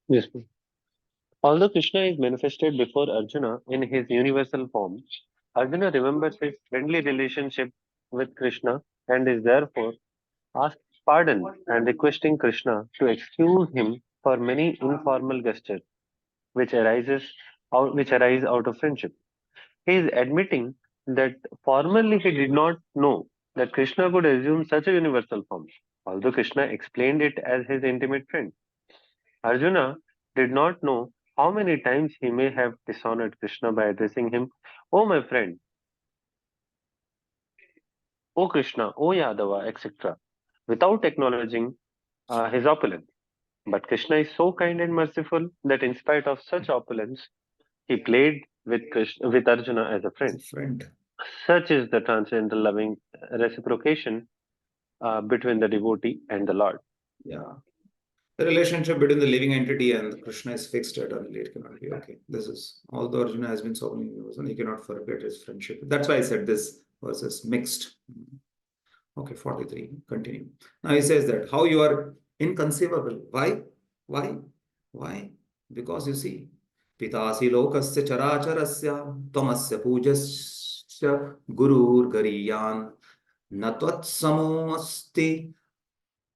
Yes, ma'am. Although Krishna is manifested before Arjuna in his universal form, Arjuna remembers his friendly relationship with Krishna and is therefore asks pardon and requesting Krishna to excuse him for many informal gestures which arise out of friendship. He is admitting that formerly he did not know that Krishna could assume such a universal form, although Krishna explained it as his intimate friend. Arjuna did not know how many times he may have dishonored Krishna by addressing him, "Oh, my friend, oh Krishna, oh Yadava," etc., without acknowledging his opulence. But Krishna is so kind and merciful that in spite of such opulence, he played with Arjuna as a friend. Such is the transcendental loving reciprocation between the devotee and the Lord. Yeah. The relationship between the living entity and Krishna is fixed eternally. It cannot be okay. This is, although Arjuna has been so many years, and he cannot forget his friendship. That's why I said this versus mixed. Okay, 43. Continue. Now he says that how you are inconceivable. Why? Why? Why? Because you see, Pitasi lokasya characharasya tamasya pujasya gurur gariyan natvat samo asti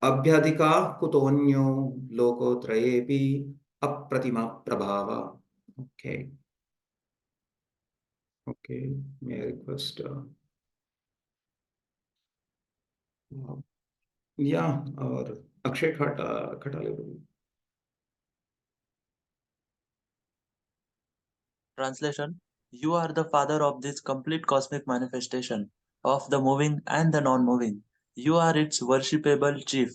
abhyadika kutonyo lokotrayepi apratima prabhava. Okay. Okay. May I request yeah, or Akshay Khatale. Translation: You are the father of this complete cosmic manifestation, of the moving and the non moving. You are its worshipable chief,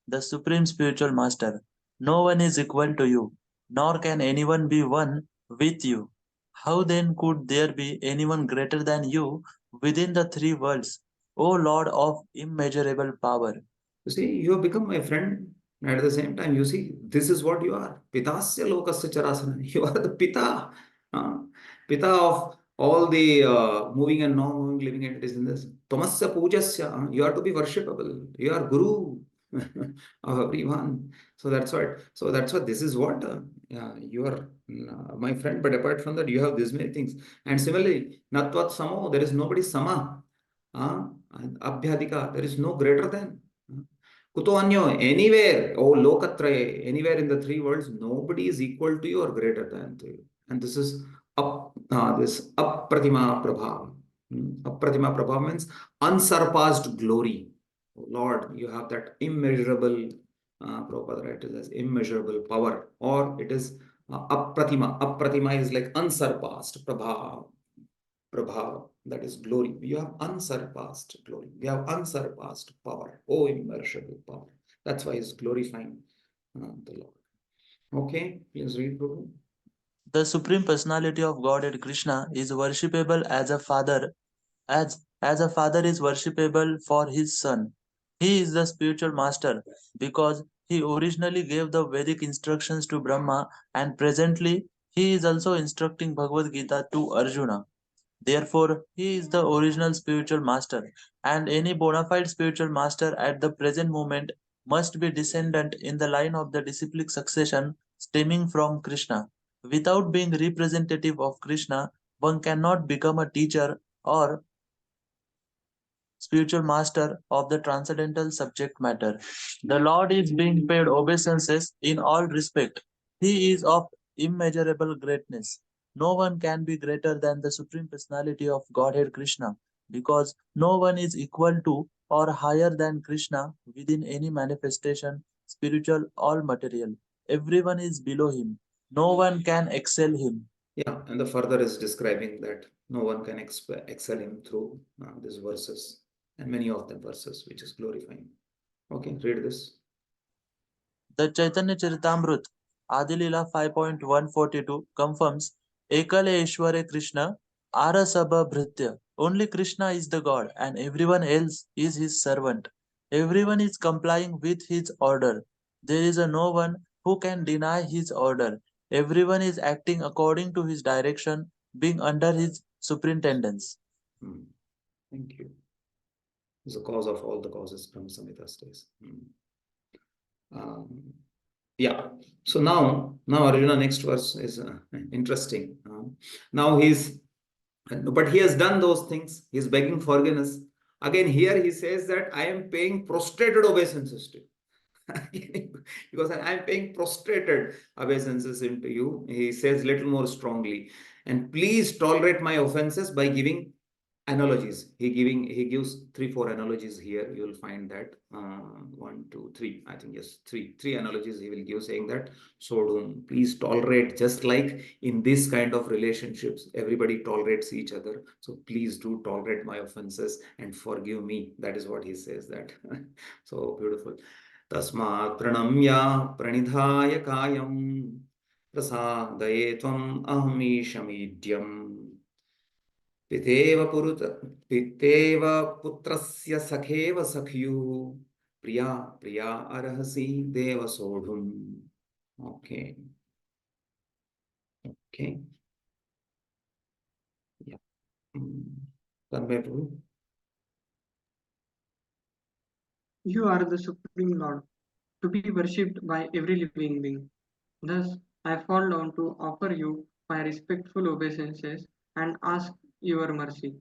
the supreme spiritual master. No one is equal to you, nor can anyone be one with you. How then could there be anyone greater than you within the three worlds, O Lord of immeasurable power? You see, you have become my friend. And at the same time, you see, this is what you are. Pitasya lokasya charasana. You are the Pita. Pita of all the moving and non-moving living entities in this. Tamasya pujasya. You are to be worshipable. You are Guru of everyone. So that's what. So that's what. This is what. Yeah, you are my friend. But apart from that, you have these many things. And similarly, Natvat Samo. There is nobody Sama. And Abhyadika. There is no greater than. Kuto anyo, anywhere, oh lokatraye, anywhere in the three worlds, nobody is equal to you or greater than to you. And this is this apratima prabha. Apratima prabha means unsurpassed glory. Oh Lord, you have that immeasurable, Prabhupada writes it as immeasurable power, or it is apratima. Apratima is like unsurpassed prabha. Prabha, that is glory. You have unsurpassed glory. You have unsurpassed power. Oh, immeasurable power. That's why he's glorifying the Lord. Okay, please read, Prabhu. The Supreme Personality of Godhead Krishna is worshipable as a father, as a father is worshipable for his son. He is the spiritual master because he originally gave the Vedic instructions to Brahma, and presently he is also instructing Bhagavad Gita to Arjuna. Therefore, he is the original spiritual master, and any bona fide spiritual master at the present moment must be descendant in the line of the disciplic succession stemming from Krishna. Without being representative of Krishna, one cannot become a teacher or spiritual master of the transcendental subject matter. The Lord is being paid obeisances in all respect. He is of immeasurable greatness. No one can be greater than the Supreme Personality of Godhead Krishna, because no one is equal to or higher than Krishna within any manifestation, spiritual or material. Everyone is below him. No one can excel him. Yeah, and the further is describing that no one can excel him through these verses, and many of them verses, which is glorifying. Okay, read this. The Chaitanya Charitamrut, Adilila 5.142 confirms Ekale Ishware Krishna Arasabha Bhritya. Only Krishna is the God and everyone else is his servant. Everyone is complying with his order. There is no one who can deny his order. Everyone is acting according to his direction, being under his superintendence. Thank you. Is the cause of all the causes, Brahma Samhita states. Yeah. So now Arjuna next verse is interesting. Now but he has done those things. He's begging forgiveness. Again, here he says that I am paying prostrated obeisances to you. Because I am paying prostrated obeisances into you. He says little more strongly. And please tolerate my offenses by giving analogies. He gives 3-4 analogies here. You will find that 1, 2, 3. I think yes, three analogies he will give, saying that Sodom, please tolerate, just like in this kind of relationships, everybody tolerates each other. So please do tolerate my offenses and forgive me. That is what he says. That so beautiful. Tasmat pranamya pranidhaya kayam prasadaya tvam ahamishamidhyam. पितेव पुत्रस्य सखेव सख्युः प्रिया प्रिया अर्हसि देव सोढुम्. Okay. Yeah. Tanmay Prabhu. You are the Supreme Lord, to be worshipped by every living being. Thus, I fall down to offer you my respectful obeisances and ask your mercy.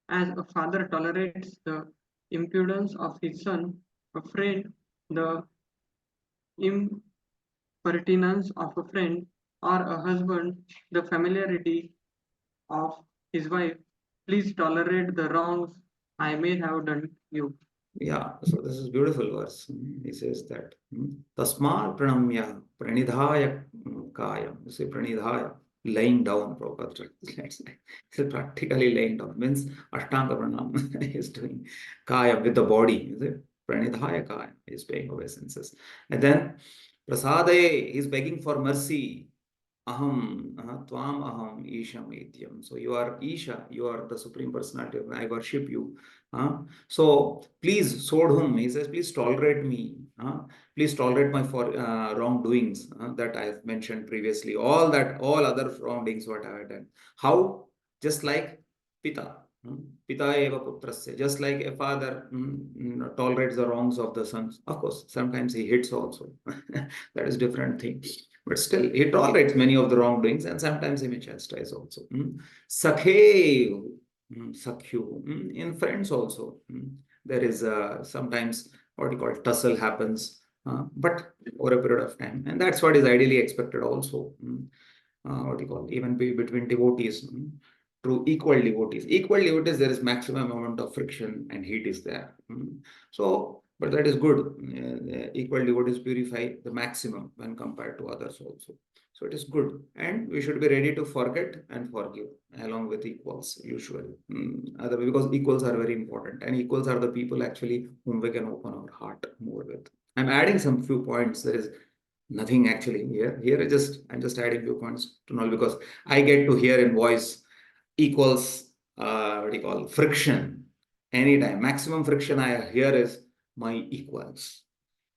As a father tolerates the impudence of his son, a friend the impertinence of a friend, or a husband the familiarity of his wife, please tolerate the wrongs I may have done you. Yeah, so this is beautiful verse. He says that Tasmat pranamya pranidhaya kayam. You say pranidhaya, laying down proper. So practically laying down means Ashtanga pranam is doing kaya with the body. Is it pranidhaya kaya? He is paying obeisances, and then prasadaye, he is begging for mercy. Aham, tvam aham, Isha Medyam. So you are Isha, you are the Supreme Personality. I worship you. So please, Sodhum, he says, please tolerate me. Please tolerate my wrongdoings that I have mentioned previously. All other wrongdoings what I have done. How? Just like Pita. Pita eva putrasya. Just like a father tolerates the wrongs of the sons. Of course, sometimes he hits also. That is different thing. But still, he tolerates many of the wrongdoings and sometimes he may chastise also. Sakhe, Sakhyu, in friends also. There is sometimes what you call tussle happens, but over a period of time. And that's what is ideally expected also. What you call, even between devotees. True equal devotees. Equal devotees, there is maximum amount of friction and heat is there. So, but that is good. Equal devotees purify the maximum when compared to others also. So it is good. And we should be ready to forget and forgive along with equals usually. Because equals are very important. And equals are the people actually whom we can open our heart more with. I'm adding some few points. There is nothing actually here. I'm just adding few points to know because I get to hear in voice equals what do you call friction anytime. Maximum friction I hear is my equals.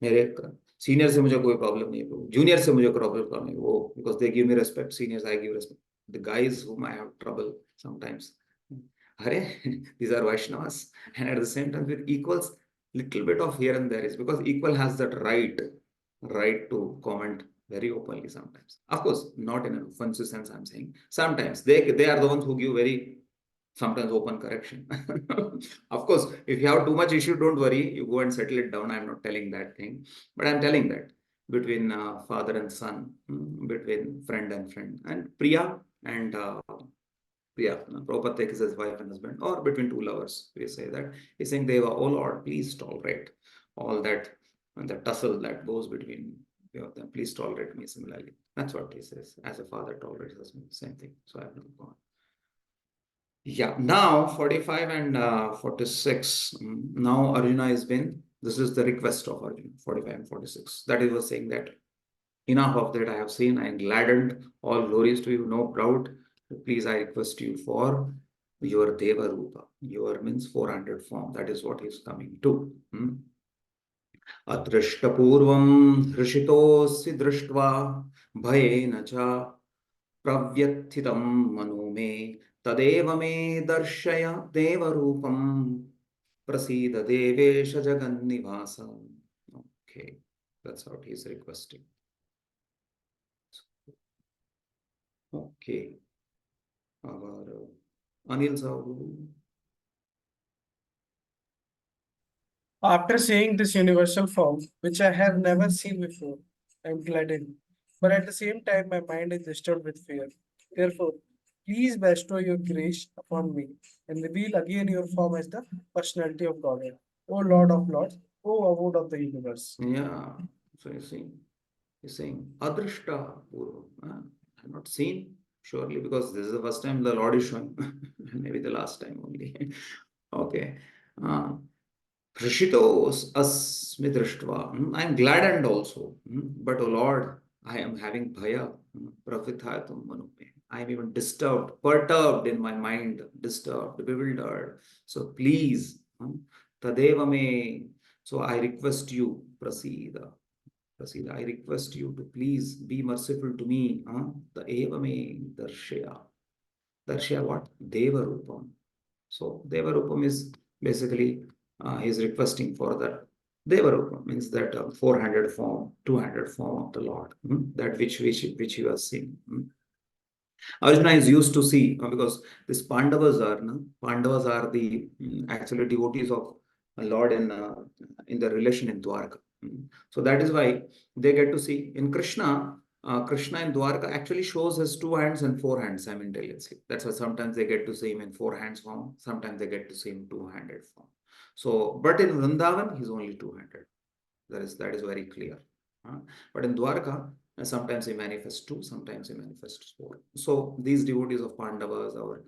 मेरे senior से मुझे कोई problem नहीं है, junior से मुझे problem नहीं, वो because they give me respect, seniors I give respect. The guys whom I have trouble sometimes, Hare, these are Vaishnavas, and at the same time with equals, little bit of here and there is because equal has that right to comment very openly sometimes. Of course, not in an offensive sense, I'm saying. Sometimes they are the ones who give very sometimes open correction. Of course, if you have too much issue, don't worry, you go and settle it down. I'm not telling that thing, but I'm telling that between father and son, between friend and friend. And Priya, and yeah, Prabhupada takes his wife and husband, or between two lovers, we say that. He's saying, Deva, oh Lord, please tolerate all that and the tussle that goes between you of them. Please tolerate me similarly. That's what he says. As a father tolerates husband, same thing. So I have to go on. Yeah, now 45 and 46. Now Arjuna has been, this is the request of Arjuna, 45 and 46. That he was saying that enough of that I have seen. I am gladdened. All glories to you, no doubt. Please, I request you for your Deva Rupa. Your means 400 form. That is what is coming to. Adrishtapurvam hृषितोऽसि दृष्ट्वा भयेन च प्रव्यथितं मनो मे तदेव मे दर्शय देवरूपं प्रसीद देवेश जगन्निवास. Okay, that's what he is requesting. Okay. Our Anil Sahu. After seeing this universal form, which I have never seen before, I am gladdened. But at the same time, my mind is disturbed with fear. Therefore, please bestow your grace upon me and reveal again your form as the personality of Godhead. O Lord of Lords, O abode of the universe. Yeah. So you see, he's saying Adrishta Purva. I have not seen, surely, because this is the first time the Lord is showing. Maybe the last time only. Okay. Rishitos asmi drishtva. I am gladdened also. But, O Lord, I am having bhaya. Pravithayatum manume. I am even disturbed, perturbed in my mind, disturbed, bewildered. So please, Tadeva me. So I request you, Prasida. Prasida, I request you to please be merciful to me. The eva me darshaya. Darshaya what? Deva Rupam. So Deva Rupam is basically he is requesting for that. Deva Rupam means that 400 form, 200 form of the Lord, that which you are seeing. Arjuna is used to see because these Pandavas are the actually devotees of Lord in the relation in Dwarka. So that is why they get to see in Krishna. Krishna in Dwarka actually shows his two hands and four hands simultaneously. That's why sometimes they get to see him in four hands form, sometimes they get to see him two-handed form. So, but in Vrindavan, he's only two-handed. That is very clear. But in Dwarka, sometimes he manifests two, sometimes he manifests four. So these devotees of Pandavas or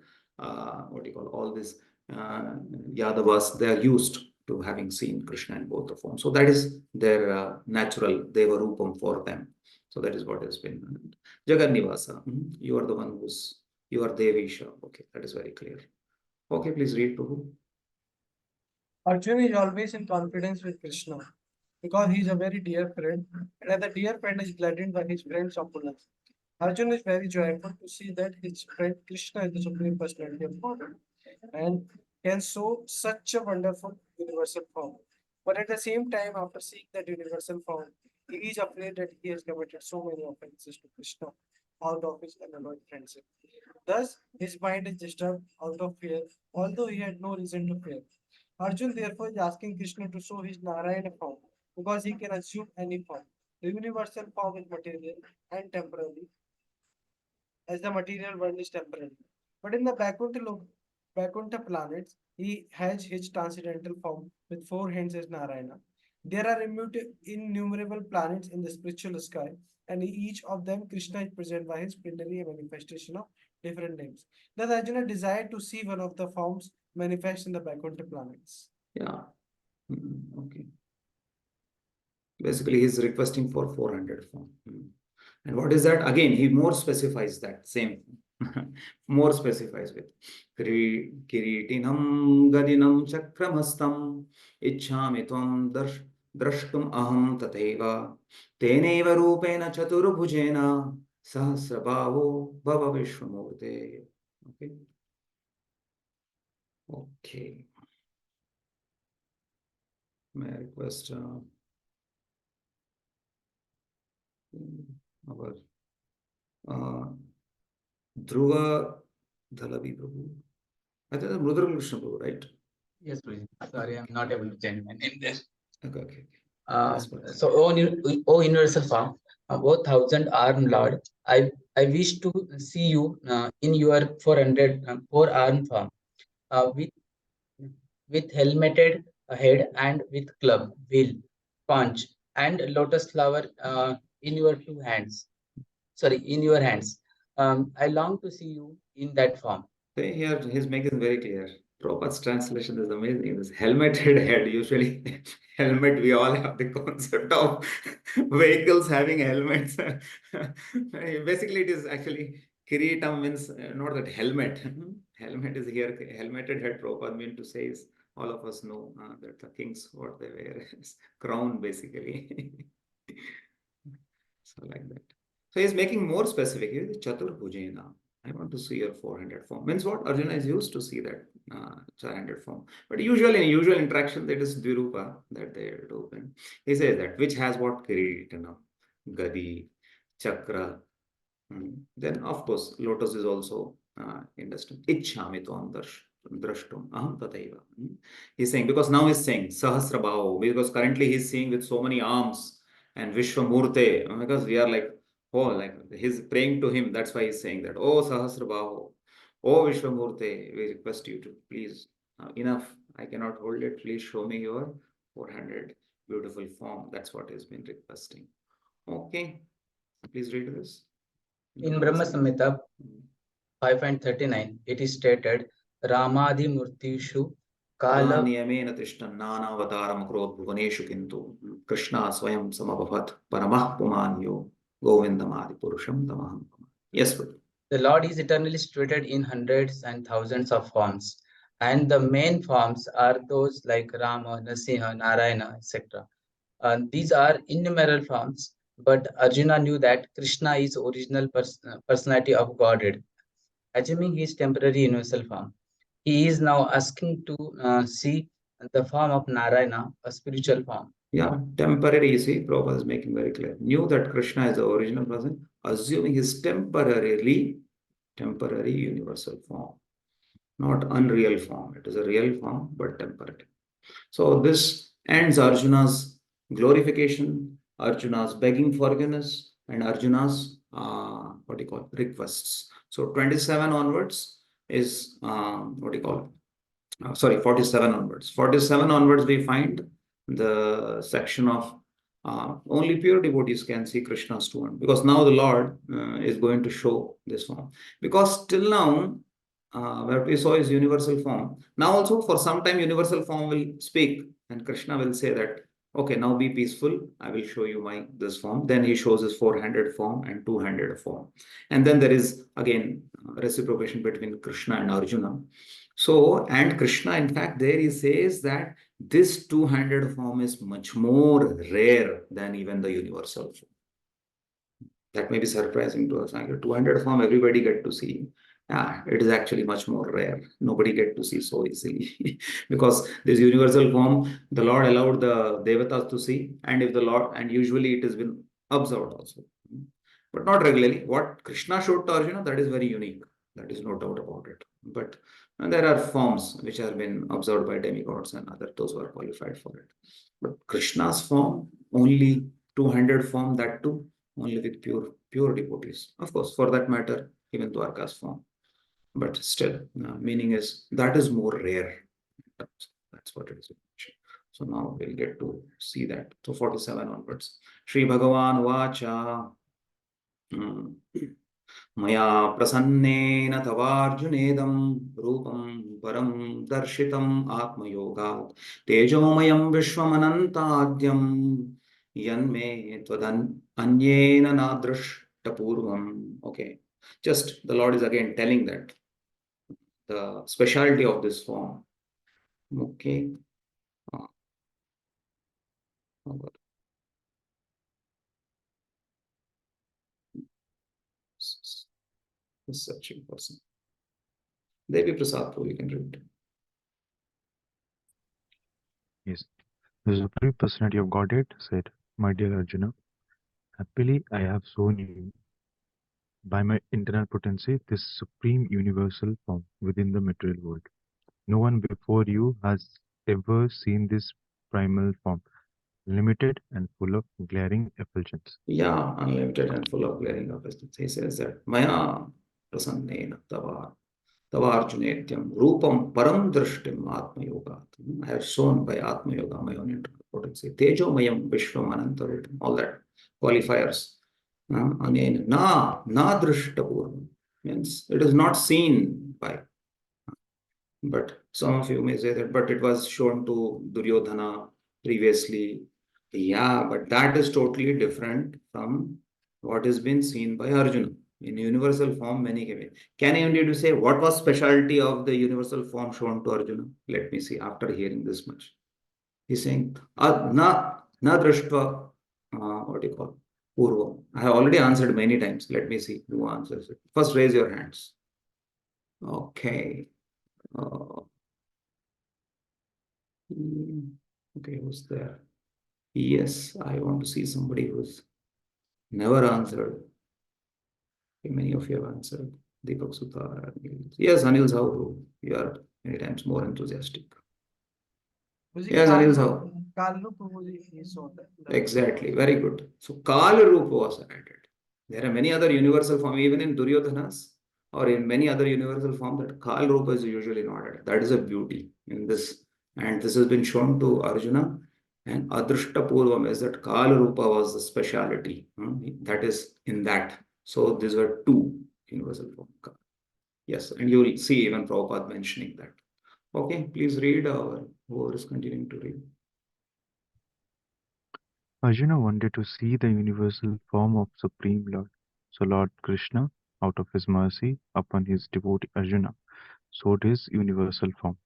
what you call all these Yadavas, they are used to having seen Krishna in both the forms. So that is their natural Deva Rupam for them. So that is what has been. Jagannivasa, you are the one you are Devisha. Okay, that is very clear. Okay, please read Prabhu. Arjuna is always in confidence with Krishna because he is a very dear friend, and as a dear friend is gladdened by his friend's opulence. Arjuna is very joyful to see that his friend Krishna is the supreme personality of God and can show such a wonderful universal form. But at the same time, after seeing that universal form, he is afraid that he has committed so many offenses to Krishna out of his unalloyed friendship. Thus, his mind is disturbed out of fear, although he had no reason to fear. Arjun therefore is asking Krishna to show his Narayana form because he can assume any form. The universal form is material and temporary, as the material world is temporary. But in the Vaikuntha planets, he has his transcendental form with four hands as Narayana. There are innumerable planets in the spiritual sky, and in each of them, Krishna is present by his plenary manifestation of different names. Thus, Arjuna desired to see one of the forms manifest in the Vaikuntha planets. Yeah. Okay. Basically, he's requesting for 400 form. And what is that? Again, he more specifies that same. More specifies with Kiritinam Gadinam Chakramastam Ichhami Tvam Drashtum Aham Tateva Teneva Rupena Chaturbhujena Sahasrabhavo Bhava Vishwamurte. Okay. Okay. May I request our Dhruva Dhalavi Prabhu. I think Mrudra Krishna Prabhu, right? Yes, Prabhuji. Sorry, I'm not able to change my name there. Okay. Yes, Bhakti. So, O universal form, O thousand armed Lord, I wish to see you in your 400 four-armed form, with helmeted head and with club, wheel, conch, and lotus flower in your two hands. Sorry, in your hands. I long to see you in that form. See, here he's making very clear. Prabhupada's translation is amazing. This helmeted head, usually helmet, we all have the concept of vehicles having helmets. Basically, it is actually Kiritam means not that helmet. Helmet is here, helmeted head. Prabhupada meant to say is all of us know that the kings what they wear is crown basically. So like that. So he's making more specific. Chatur Bhujena. I want to see your 400 form. Means what? Arjuna is used to see that 400 form. But usually in usual interaction, that is Dvirupa that they do. And he says that which has what? Kiritana, Gadi, Chakra. Then of course, lotus is also interesting. Ichhami tvam drashtum aham tataiva. He's saying, because now he's saying Sahasrabhao, because currently he's seeing with so many arms and Vishwamurte, because we are like, oh, like he's praying to him. That's why he's saying that. Oh, Sahasrabhao, oh, Vishwamurte, we request you to please, enough. I cannot hold it. Please show me your 400 beautiful form. That's what he's been requesting. Okay, please read this. In Brahma Samhita 5.39, it is stated, Ramadi Murtishu Kala नियमेन तिष्ठन् नानावतारम् अकरोत् भुवनेषु किन्तु कृष्णा स्वयं समभवत् परमः पुमान्यो गोविन्दमादिपुरुषं तमहं. Yes, Prabhu. The Lord is eternally situated in hundreds and thousands of forms, and the main forms are those like Rama, Narasimha, Narayana, etc. These are innumerable forms, but Arjuna knew that Krishna is original personality of Godhead, assuming his temporary universal form. He is now asking to see the form of Narayana, a spiritual form. Yeah, temporary, you see, Prabhupada is making very clear. Knew that Krishna is the original person, assuming his temporary universal form, not unreal form. It is a real form, but temporary. So this ends Arjuna's glorification, Arjuna's begging forgiveness, and Arjuna's what do you call requests. So 27 onwards is what do you call sorry, 47 onwards. 47 onwards we find the section of only pure devotees can see Krishna's form, because now the Lord is going to show this form. Because till now, what we saw is universal form. Now also for some time universal form will speak and Krishna will say that, okay, now be peaceful. I will show you my this form. Then he shows his 400 form and 200 form. And then there is again reciprocation between Krishna and Arjuna. So, and Krishna, in fact, there he says that this 200 form is much more rare than even the universal form. That may be surprising to us. 200 form, everybody get to see. It is actually much more rare. Nobody get to see so easily. Because this universal form, the Lord allowed the Devatas to see, and if the Lord, and usually it has been observed also. But not regularly. What Krishna showed to Arjuna, that is very unique. That is no doubt about it. But there are forms which have been observed by demigods and other those who are qualified for it. But Krishna's form, only 200 form, that too, only with pure devotees. Of course, for that matter, even Dwarka's form. But still, meaning is that is more rare. That's what it is. So now we'll get to see that. So 47 onwards. Sri Bhagavan Vacha. मया प्रसन्नेन तवार्जुनेदं रूपं परं दर्शितम् आत्मयोगात् तेजोमयं विश्वमनन्ताद्यं यन्मे त्वदन्येन नादृष्टपूर्वम्. Okay, just the Lord is again telling that the specialty of this form. Okay. Searching person. Devi Prasad, you can read. Yes. The Supreme Personality of Godhead said, My dear Arjuna, happily I have shown you by my internal potency this supreme universal form within the material world. No one before you has ever seen this primal form. limited and full of glaring effulgence. Yeah, unlimited and full of glaring effulgence. He says that Maya prasannena tava arjunetyam rupam param drishtim atma yoga. I have shown by atma yoga my own internal potency. Tejo mayam vishvam anantarupam. All that qualifiers. Anena na drishta purvam means it is not seen by. But some of you may say that, but it was shown to Duryodhana previously. Yeah, but that is totally different from what has been seen by Arjuna. In universal form, many came. Can I need to say what was specialty of the universal form shown to Arjuna? Let me see after hearing this much. He's saying, na drashtva, what do you call, purvam. I have already answered many times. Let me see who answers it. First, raise your hands. Okay. Okay, who's there? Yes, I want to see somebody who's never answered. Okay, many of you have answered. Deepak Sutar. Yes, Anil Sahu, you are many times more enthusiastic. Yes, Anil Sahu. Exactly, very good. So Kala Rupa was added. There are many other universal forms, even in Duryodhana's or in many other universal forms, that Kala Rupa is usually not added. That is a beauty in this. And this has been shown to Arjuna. And Adrishta Purvam is that Kala Rupa was the speciality. That is in that. So these were two universal forms. Yes, and you will see even Prabhupada mentioning that. Okay, please read, or whoever is continuing to read. Arjuna wanted to see the universal form of Supreme Lord. So Lord Krishna, out of his mercy upon his devotee Arjuna, showed his universal form,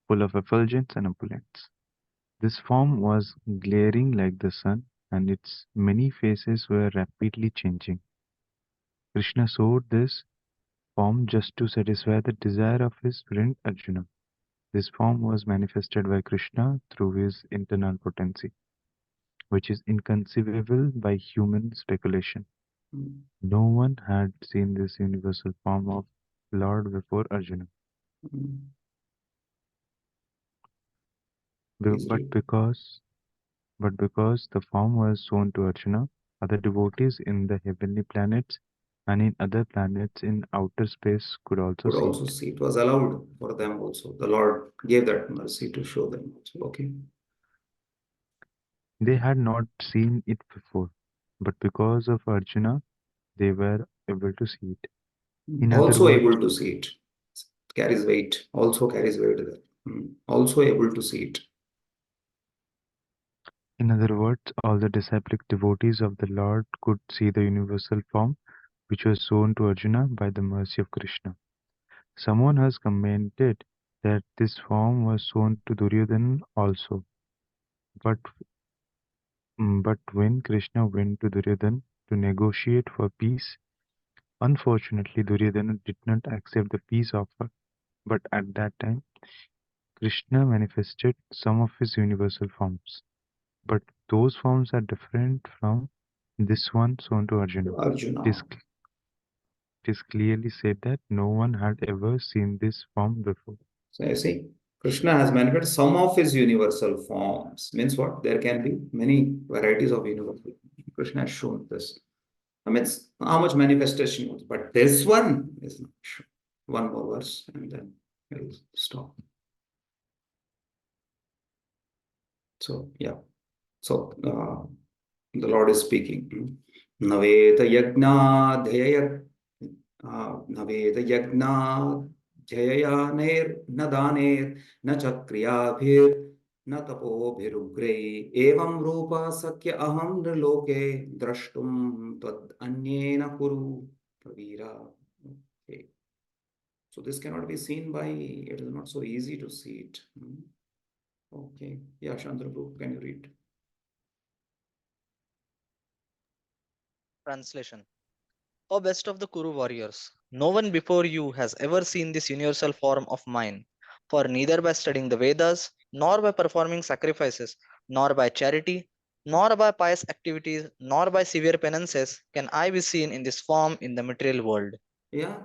full of effulgence and opulence. This form was glaring like the sun, and its many faces were rapidly changing. Krishna showed this form just to satisfy the desire of his friend Arjuna. This form was manifested by Krishna through his internal potency, which is inconceivable by human speculation. No one had seen this universal form of Lord before Arjuna. But because the form was shown to Arjuna, other devotees in the heavenly planets and in other planets in outer space could also see it. It was allowed for them also. The Lord gave that mercy to show them also. Okay. They had not seen it before, but because of Arjuna, they were able to see it. In other Also words, able to see it. Carries weight. Also carries weight there. Also able to see it. In other words, all the disciplic devotees of the Lord could see the universal form which was shown to Arjuna by the mercy of Krishna. Someone has commented that this form was shown to Duryodhana also. But when Krishna went to Duryodhana to negotiate for peace, unfortunately Duryodhana did not accept the peace offer. But at that time, Krishna manifested some of his universal forms. But those forms are different from this one shown to Arjuna. It is clearly said that no one had ever seen this form before. So you see, Krishna has manifested some of his universal forms. Means what? There can be many varieties of universal. Krishna has shown this. I mean, how much manifestation was, but this one is not shown. One more verse and then we'll stop. So, yeah. So, the Lord is speaking. Naveta yagna dhayaya naveta yagna dhyayaner na daner na chakriyabhir न तपोभिरुग्रे एवं रूपा सक्य अहम नृलोके द्रष्टुम तद अन्येन कुरु Pravira. Okay. So this cannot be seen by, it is not so easy to see it. Okay. Yeah, Chandraprabhu, can you read? Translation. O best of the Kuru warriors, no one before you has ever seen this universal form of mine. For neither by studying the Vedas, nor by performing sacrifices, nor by charity, nor by pious activities, nor by severe penances can I be seen in this form in the material world. Yeah.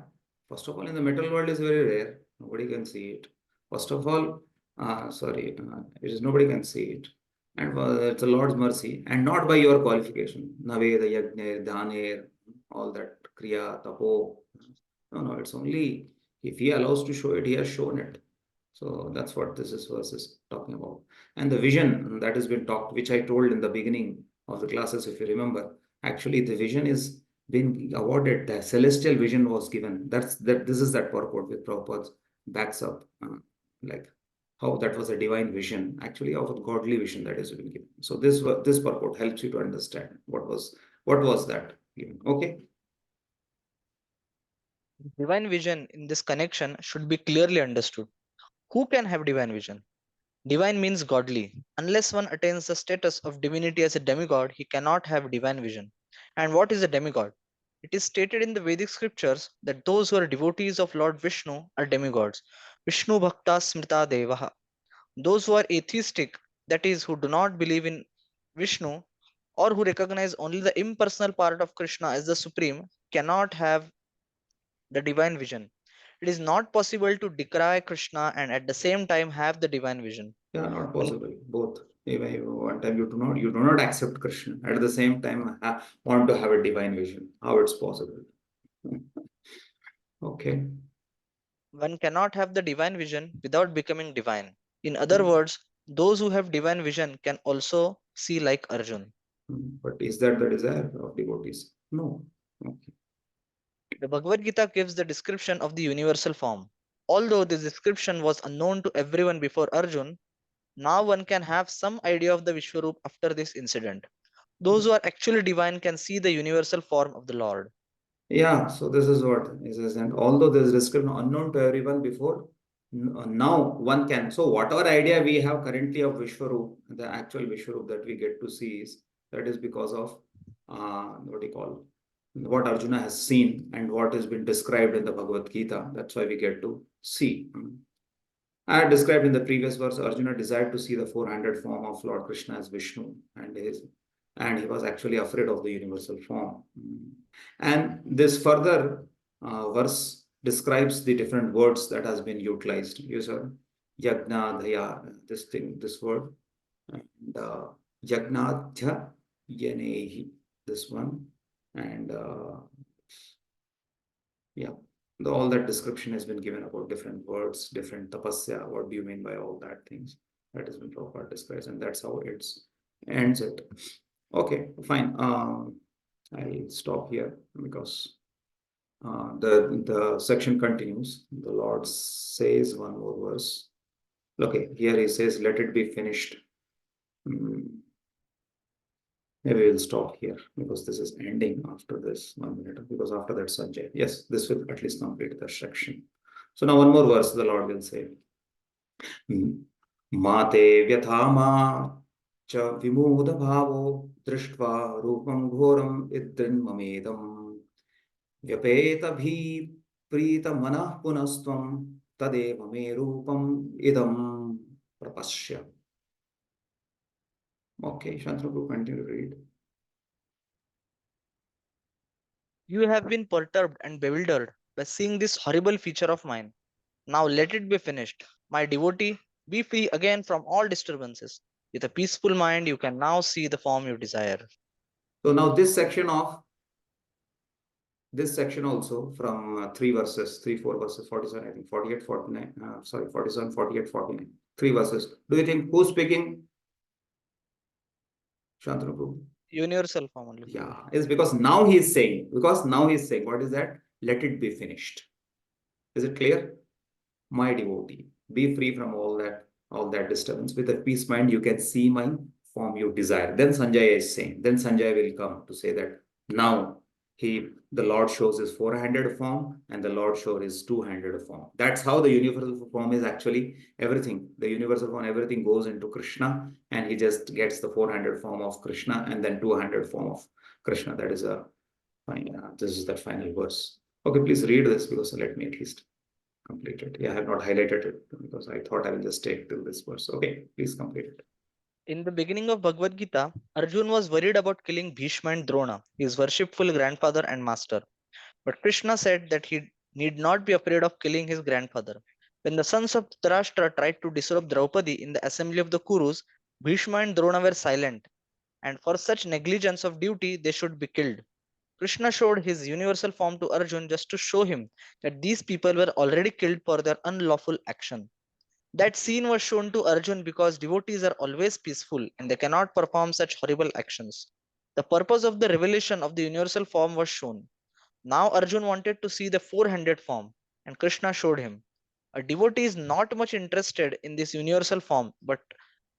First of all, in the material world is very rare. Nobody can see it. First of all, it is nobody can see it. And it's the Lord's mercy, and not by your qualification. Naveda, Yajna, Dhaner, all that Kriya, Tapo. No, it's only if He allows to show it, He has shown it. So that's what this verse is talking about. And the vision that has been talked, which I told in the beginning of the classes, if you remember, actually the vision is been awarded. The celestial vision was given. This is that purport with Prabhupada backs up, like how that was a divine vision, actually of a godly vision that has been given. So this purport helps you to understand what was that given. Okay. Divine vision in this connection should be clearly understood. Who can have divine vision? Divine means godly. Unless one attains the status of divinity as a demigod, he cannot have divine vision. And what is a demigod? It is stated in the Vedic scriptures that those who are devotees of Lord Vishnu are demigods. Vishnu Bhakta Smrita Devaha. Those who are atheistic, that is, who do not believe in Vishnu or who recognize only the impersonal part of Krishna as the supreme, cannot have the divine vision. It is not possible to decry Krishna and at the same time have the divine vision. Yeah, not possible. Both. Even one time you do not accept Krishna. At the same time, want to have a divine vision. How it's possible? Okay. One cannot have the divine vision without becoming divine. In other words, those who have divine vision can also see like Arjun. But is that the desire of devotees? No. Okay. The Bhagavad Gita gives the description of the universal form. Although this description was unknown to everyone before Arjun, now one can have some idea of the Vishwarup after this incident. Those who are actually divine can see the universal form of the Lord. Yeah, so this is what it says, and although this description unknown to everyone before, now one can. So whatever idea we have currently of Vishwarup, the actual Vishwarup that we get to see is because of what do you call what Arjuna has seen and what has been described in the Bhagavad Gita. That's why we get to see. I had described in the previous verse, Arjuna desired to see the 400 form of Lord Krishna as Vishnu, and he was actually afraid of the universal form. And this further verse describes the different words that has been utilized. You saw Yagna, Dhaya, this word, and Yagnadhya Yanehi, this one, and yeah, all that description has been given about different words, different tapasya. What do you mean by all that things? That has been properly described, and that's how it ends it. Okay, fine. I'll stop here because the section continues. The Lord says one more verse. Okay, here he says, "Let it be finished." Maybe we'll stop here because this is ending after this 1 minute. Because after that, Sanjay. Yes, this will at least complete the section. So now one more verse the Lord will say. Mate vyathama cha vimuda bhavo drishtva rupam ghoram idrinmamedam vyapeta bhi prita manah punastvam tadeva me rupam idam prapasya. Okay, Shantanu, continue to read. You have been perturbed and bewildered by seeing this horrible feature of mine. Now let it be finished. My devotee, be free again from all disturbances. With a peaceful mind, you can now see the form you desire. So now this section also from 4 verses, 47, I think 48, 49, 47, 48, 49. 3 verses. Do you think who's speaking? Shantanu? Universal form only. Yeah, it's because now he's saying, what is that? Let it be finished. Is it clear? My devotee, be free from all that disturbance. With a peace mind, you can see my form you desire. Then Sanjay is saying, then Sanjay will come to say that now the Lord shows his 400 form and the Lord shows his 200 form. That's how the universal form is actually everything. The universal form, everything goes into Krishna and he just gets the 400 form of Krishna and then 200 form of Krishna. That is this is the final verse. Okay, please read this because let me at least complete it. Yeah, I have not highlighted it because I thought I will just take till this verse. Okay, please complete it. In the beginning of Bhagavad Gita, Arjun was worried about killing Bhishma and Drona, his worshipful grandfather and master. But Krishna said that he need not be afraid of killing his grandfather. When the sons of Dhritarashtra tried to disrobe Draupadi in the assembly of the Kurus, Bhishma and Drona were silent, and for such negligence of duty they should be killed. Krishna showed his universal form to Arjun just to show him that these people were already killed for their unlawful action. That scene was shown to Arjun because devotees are always peaceful and they cannot perform such horrible actions. The purpose of the revelation of the universal form was shown. Now Arjun wanted to see the four-handed form, and Krishna showed him. A devotee is not much interested in this universal form, but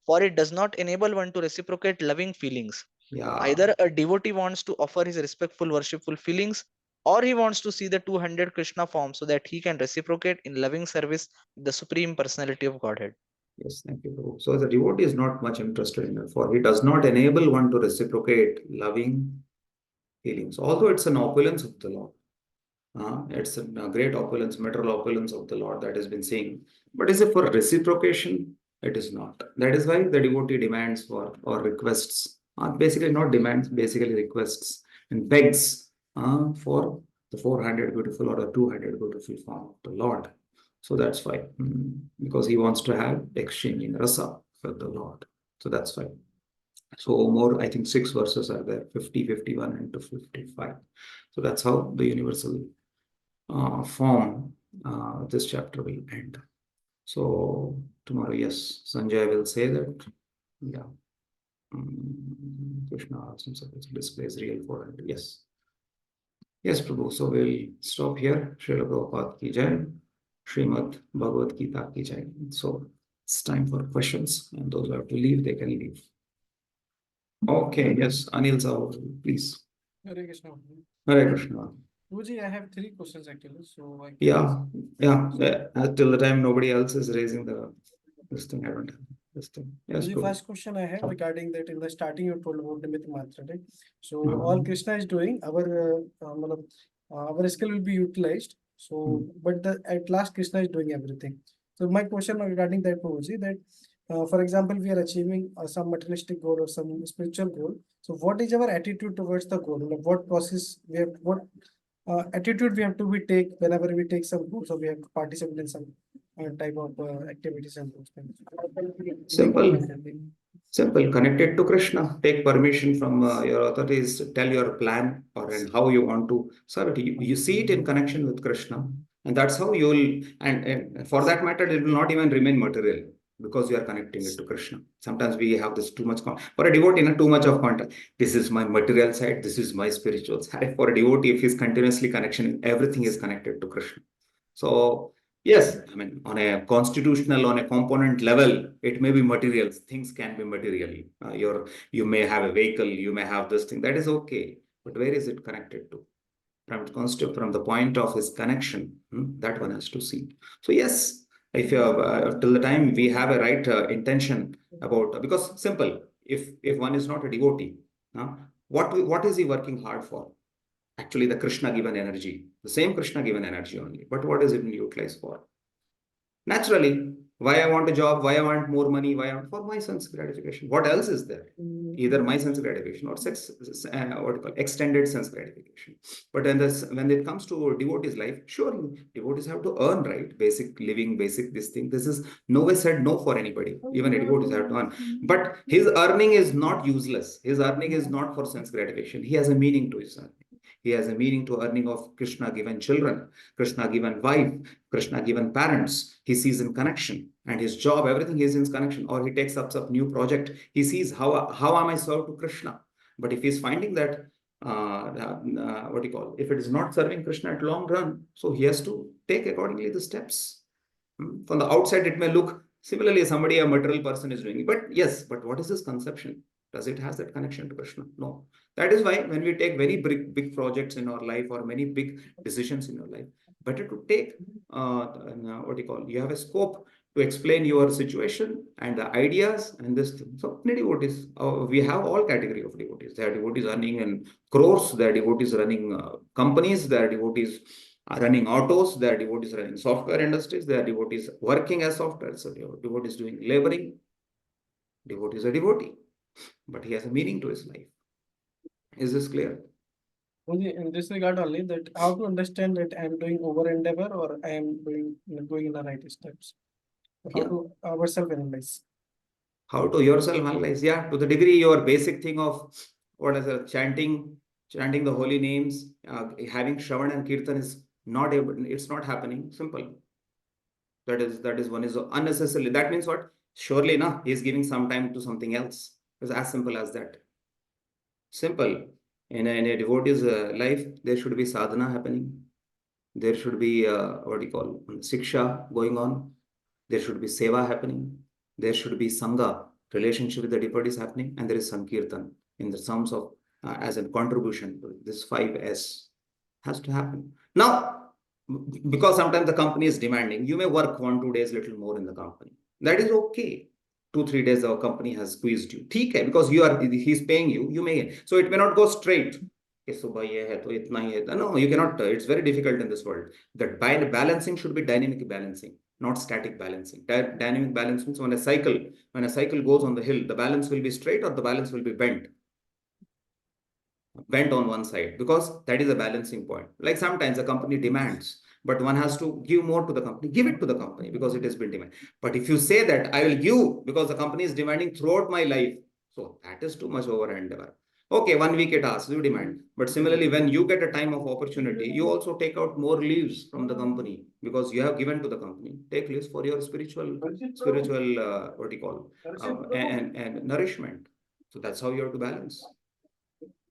for it does not enable one to reciprocate loving feelings. Yeah. Either a devotee wants to offer his respectful, worshipful feelings, or he wants to see the two-handed Krishna form so that he can reciprocate in loving service with the Supreme Personality of Godhead. Yes, thank you, Prabhu. So the devotee is not much interested in it, for he does not enable one to reciprocate loving feelings, although it's an opulence of the Lord. It's a great opulence, material opulence of the Lord that has been seen. But is it for reciprocation? It is not. That is why the devotee demands for or requests, basically not demands, basically requests and begs for the four-handed beautiful or the two-handed beautiful form of the Lord. So that's why, because he wants to have exchanging rasa with the Lord. So that's why. So more, I think 6 verses are there, 50, 51, and to 55. So that's how the universal form this chapter will end. So tomorrow, yes, Sanjay will say that, yeah, Krishna himself displays real 400. Yes. Yes, Prabhu. So we'll stop here. Srila Prabhupada ki jai. Srimad Bhagavad Gita ki jai. So it's time for questions, and those who have to leave, they can leave. Okay, yes, Anil Sahu, please. Hare Krishna. Hare Krishna. Guruji, I have 3 questions actually. So I can Yeah. Till the time nobody else is raising this thing, I don't have this thing. Yes, The Prabhu. first question I have regarding that in the starting you told about Nimitta Matra, right? So all Krishna is doing, our skill will be utilized. So, but at last Krishna is doing everything. So my question regarding that, Prabhuji, that for example, we are achieving some materialistic goal or some spiritual goal. So what is our attitude towards the goal? Like what process we have, what attitude we have to we take whenever we take some goal, so we have to participate in some type of activities and those things. Simple. Connected to Krishna. Take permission from your authorities. Tell your plan or and how you want to serve it. You see it in connection with Krishna, and that's how you'll. And for that matter, it will not even remain material because you are connecting it to Krishna. Sometimes we have this too much for a devotee, too much of contact. This is my material side. This is my spiritual side. For a devotee, if he's continuously connection, everything is connected to Krishna. So yes, I mean, on a constitutional, on a component level, it may be material. Things can be material. You may have a vehicle, you may have this thing. That is okay. But where is it connected to? From the point of his connection, that one has to see. So yes, if till the time we have a right intention about, because simple, if one is not a devotee, what is he working hard for? Actually, the Krishna given energy, the same Krishna given energy only. But what is it utilized for? Naturally, why I want a job, why I want more money, for my sense gratification. What else is there? Either my sense gratification or extended sense gratification. But when it comes to devotee's life, surely devotees have to earn, right? Basic living, basic this thing. This is no way said no for anybody. Even a devotees have to earn. But his earning is not useless. His earning is not for sense gratification. He has a meaning to his earning. He has a meaning to earning of Krishna given children, Krishna given wife, Krishna given parents. He sees in connection, and his job, everything is in connection. Or he takes up some new project. He sees how am I served to Krishna. But if he's finding that if it is not serving Krishna at long run, so he has to take accordingly the steps. From the outside, it may look similarly somebody, a material person is doing it. But yes, but what is his conception? Does it has that connection to Krishna? No. That is why when we take very big projects in our life or many big decisions in your life, better to take you have a scope to explain your situation and the ideas and this thing. So many devotees, we have all category of devotees. There are devotees earning in crores, there are devotees running companies, there are devotees running autos, there are devotees running software industries, there are devotees working as software, so devotees doing laboring. Devotee is a devotee, but he has a meaning to his life. Is this clear? Only in this regard only, that how to understand that I am doing over endeavor or I am going in the right steps. How to ourselves analyze. How to yourself analyze? Yeah, to the degree your basic thing of what is it, chanting the holy names, having Shravan and Kirtan is not able, it's not happening. Simple. That is one is unnecessarily. That means what? Surely, na, he is giving some time to something else. It's as simple as that. Simple. In a devotee's life, there should be sadhana happening. There should be what do you call siksha going on. There should be seva happening. There should be sangha, relationship with the devotees happening, and there is sankirtan in the terms of as a contribution to this 5S has to happen. Now, because sometimes the company is demanding, you may work 1-2 days little more in the company. That is okay. 2-3 days our company has squeezed you. ठीक है, because he's paying you, you may. So it may not go straight. No, you cannot. It's very difficult in this world. That balancing should be dynamic balancing, not static balancing. Dynamic balance means when a cycle goes on the hill, the balance will be straight or the balance will be bent on one side, because that is a balancing point. Like sometimes a company demands, but one has to give more to the company. Give it to the company because it has been demanded. But if you say that I will give because the company is demanding throughout my life, so that is too much over endeavor. Okay, 1 week it asks you demand, but similarly when you get a time of opportunity, you also take out more leaves from the company because you have given to the company. Take leaves for your spiritual what do you call and nourishment. So that's how you have to balance.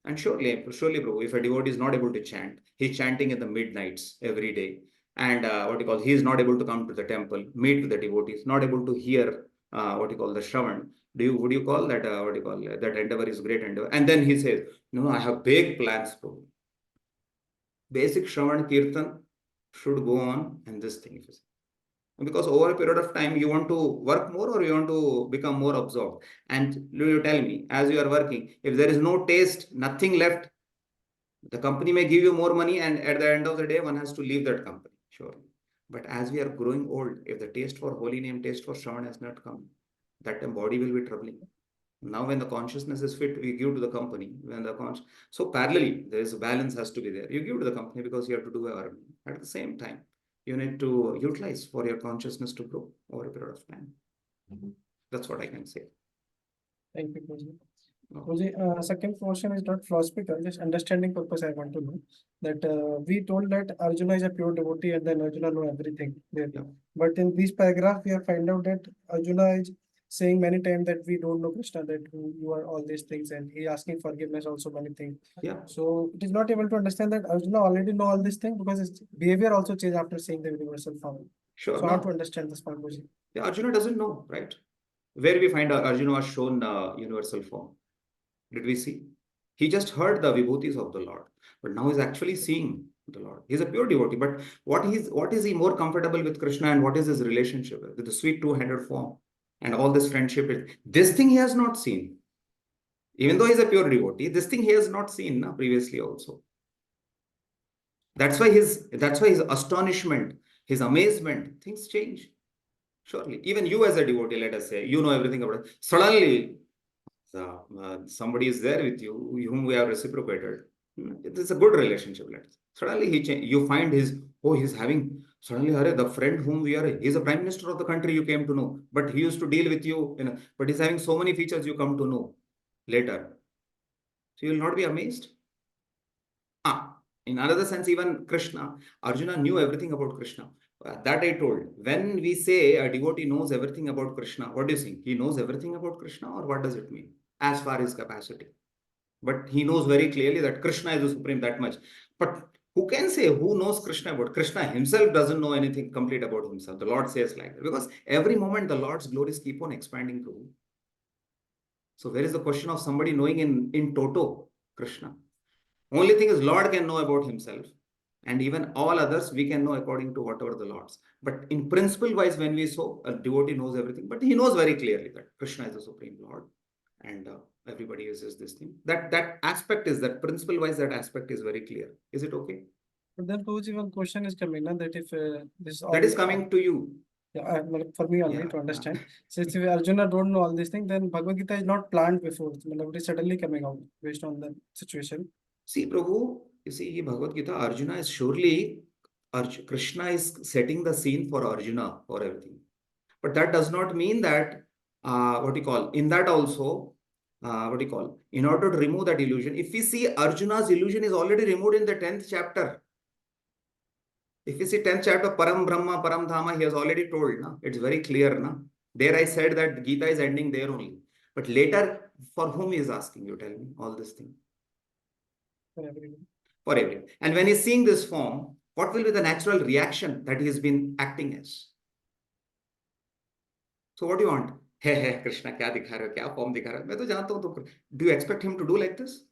And surely, bro, if a devotee is not able to chant, he's chanting in the midnights every day. And he is not able to come to the temple, meet with the devotees, not able to hear the Shravan. Would you call that, that endeavor is great endeavor? And then he says, no, I have big plans, bro. Basic Shravan Kirtan should go on and this thing is. Because over a period of time, you want to work more or you want to become more absorbed. And you tell me, as you are working, if there is no taste, nothing left, the company may give you more money, and at the end of the day, one has to leave that company, surely. But as we are growing old, if the taste for holy name, taste for Shravan has not come, that time body will be troubling. Now, when the consciousness is fit, we give to the company. So parallelly, there is a balance has to be there. You give to the company because you have to do a earning. At the same time, you need to utilize for your consciousness to grow over a period of time. That's what I can say. Thank you, Prabhuji. Second portion is not philosophical, just understanding purpose. I want to know that we told that Arjuna is a pure devotee and then Arjuna know everything. Yeah. But in this paragraph, we have find out that Arjuna is saying many times that we don't know Krishna, that you are all these things, and he asking forgiveness also many things. Yeah. So it is not able to understand that Arjuna already know all these things because his behavior also changed after seeing the universal form. Sure. So how to understand this part, Prabhuji? Yeah, Arjuna doesn't know, right? Where we find Arjuna was shown universal form. Did we see? He just heard the vibhutis of the Lord, but now he's actually seeing the Lord. He's a pure devotee, but what is he more comfortable with Krishna, and what is his relationship with the sweet two-handed form and all this friendship? This thing he has not seen. Even though he's a pure devotee, this thing he has not seen previously also. That's why his astonishment, his amazement, things change. Surely, even you as a devotee, let us say, you know everything about it. Suddenly, somebody is there with you, whom we have reciprocated. It is a good relationship. Suddenly, you find he's having, suddenly, the friend whom he's a prime minister of the country you came to know, but he used to deal with you, but he's having so many features you come to know later. So you will not be amazed. In another sense, even Krishna, Arjuna knew everything about Krishna. That I told. When we say a devotee knows everything about Krishna, what do you think? He knows everything about Krishna, or what does it mean? As far as capacity. But he knows very clearly that Krishna is the supreme, that much. But who can say who knows Krishna about? Krishna himself doesn't know anything complete about himself. The Lord says like that. Because every moment the Lord's glories keep on expanding to. So where is the question of somebody knowing in toto Krishna? Only thing is Lord can know about himself, and even all others we can know according to whatever the Lord's. But in principle wise, when we saw a devotee knows everything, but he knows very clearly that Krishna is the supreme Lord, and everybody uses this thing. That aspect is that principle wise, that aspect is very clear. Is it okay? But then, Prabhuji, one question is coming now that if this that is coming to you. Yeah, for me only to understand. Since if Arjuna don't know all these things, then Bhagavad Gita is not planned before. It is suddenly coming out based on the situation. See, Prabhu, you see, Bhagavad Gita, Arjuna is surely, Krishna is setting the scene for Arjuna for everything. But that does not mean that what do you call, in that also, what do you call, in order to remove that illusion, if we see Arjuna's illusion is already removed in the 10th chapter. If you see 10th chapter, Param Brahma, Param Dhama, he has already told, na? It's very clear. Na? There I said that Gita is ending there only. But later, for whom he is asking, you tell me, all this thing? For everyone. For everyone. And when he's seeing this form, what will be the natural reaction that he's been acting as? So what do you want? Hey, Krishna, kya dikha rahe ho? Kya form dikha rahe ho? मैं तो जानता हूँ तो. Do you expect him to do like this?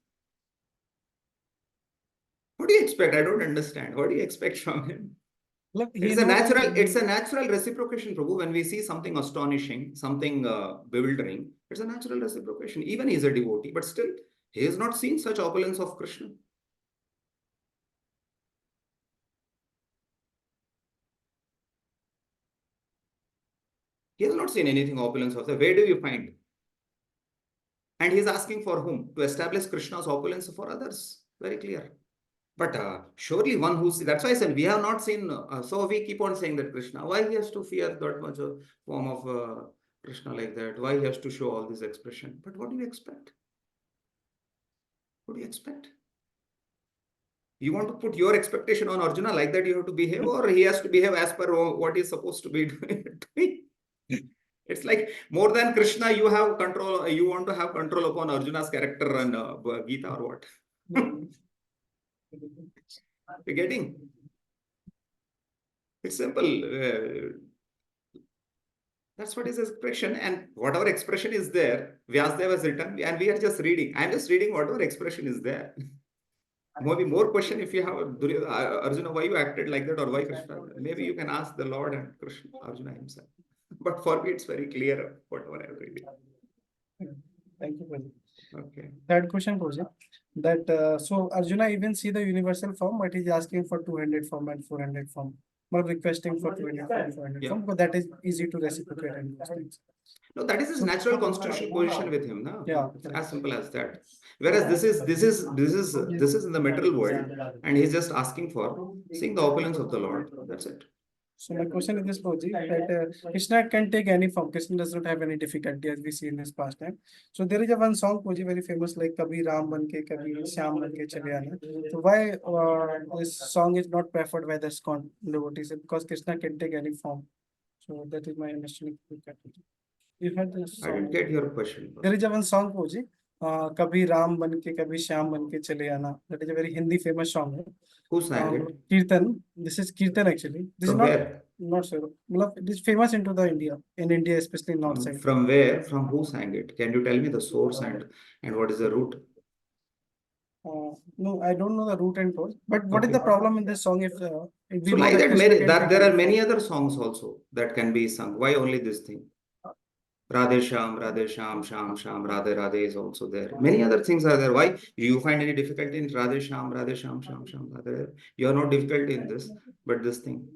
What do you expect? I don't understand. What do you expect from him? Look, It's a natural reciprocation, Prabhu. When we see something astonishing, something bewildering, it's a natural reciprocation. Even he is a devotee, but still, he has not seen such opulence of Krishna. He has not seen anything opulence of that. Where do you find? And he is asking for whom? To establish Krishna's opulence for others. Very clear. But surely one who sees, that's why I said we have not seen, so we keep on saying that Krishna, why he has to fear that much a form of Krishna like that? Why he has to show all this expression? But what do you expect? What do you expect? You want to put your expectation on Arjuna like that you have to behave, or he has to behave as per what he's supposed to be doing? It's like more than Krishna, you have control, you want to have control upon Arjuna's character and Gita or what? You're getting? It's simple. That's what is expression, and whatever expression is there, Vyasdev has written, and we are just reading. I'm just reading whatever expression is there. Maybe more question if you have Arjuna, why you acted like that, or why Krishna? Maybe you can ask the Lord and Krishna, Arjuna himself. But for me, it's very clear whatever I'm reading. Thank you, Prabhu. Okay. Third question, Prabhu. That so Arjuna even see the universal form, but he's asking for 200 form and 400 form. Not requesting for 200 form, 400 form, but that is easy to reciprocate and those things. No, that is his natural constitutional position with him. No? Yeah. It's as simple as that. Whereas this is in the material world, and he's just asking for seeing the opulence of the Lord. That's it. So my question is this, Prabhuji, that Krishna can take any form. Krishna does not have any difficulty as we see in this pastime. So there is a one song, Prabhuji, very famous, like Kabhi Ram Banke, Kabhi Shyam Banke Chale Aana. So why this song is not preferred by the ISKCON devotees? Because Krishna can take any form. So that is my understanding. You had this I didn't get your question. There is a one song, Prabhuji, Kabhi Ram Banke, Kabhi Shyam Banke Chale Aana. That is a very Hindi famous song. Who sang it? Kirtan. This is Kirtan actually. This From is where? not sure. It is famous into the India, in India, especially north side. From where? From who sang it? Can you tell me the source and what is the root? No, I don't know the root and cause. But what is the problem in this song? If we So know like that that, there are many other songs also that can be sung. Why only this thing? Radhe Sham, Sham, Radhe Radhe is also there. Many other things are there. Why you find any difficulty in Radhe Sham, Sham, Radhe? You are not difficult in this, but this thing.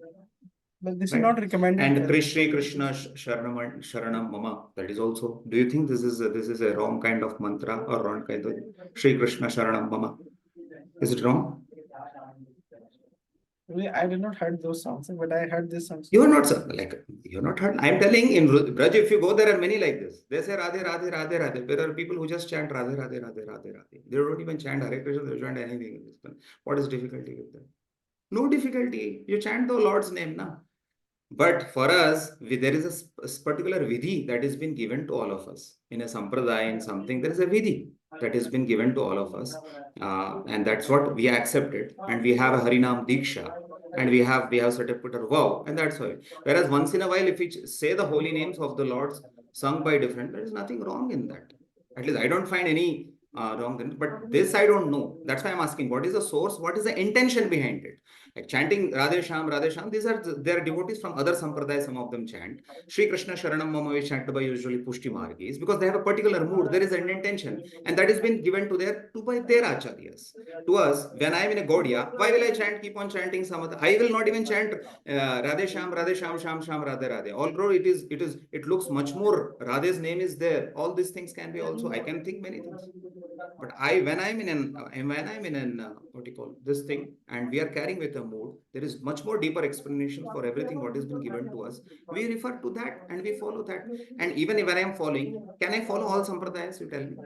But this is not recommended. And Shri Krishna Sharanam Mama. That is also. Do you think this is a wrong kind of mantra or wrong kind of Shri Krishna Sharanam Mama? Is it wrong? I did not heard those songs, but I heard this song. You are not like you're not heard. I'm telling in Braj, if you go, there are many like this. They say Radhe Radhe Radhe Radhe. There are people who just chant Radhe Radhe Radhe Radhe Radhe. They don't even chant Hare Krishna. They don't chant anything. What is difficulty with that? No difficulty. You chant the Lord's name, na. But for us, there is a particular vidhi that has been given to all of us. In a sampradaya, in something, there is a vidhi that has been given to all of us. And that's what we accepted. And we have a Harinam Diksha. And we have certificate of vow. And that's why. Whereas once in a while, if we say the holy names of the Lords sung by different, there is nothing wrong in that. At least I don't find any wrong thing. But this I don't know. That's why I'm asking, what is the source? What is the intention behind it? Like chanting Radhe Sham, there are devotees from other sampradayas, some of them chant. Shri Krishna Sharanam Mama is chanted by usually Pushti Margis because they have a particular mood. There is an intention, and that has been given by their acharyas. To us, when I am in a Gaudiya, why will I keep on chanting some other? I will not even chant Radhe Sham, Sham, Radhe Radhe. Although it looks much more. Radhe's name is there. All these things can be also. I can think many things. But when I'm in an what you call this thing, and we are carrying with a mood, there is much more deeper explanation for everything what has been given to us. We refer to that and we follow that. And even when I am following, can I follow all sampradayas, you tell me?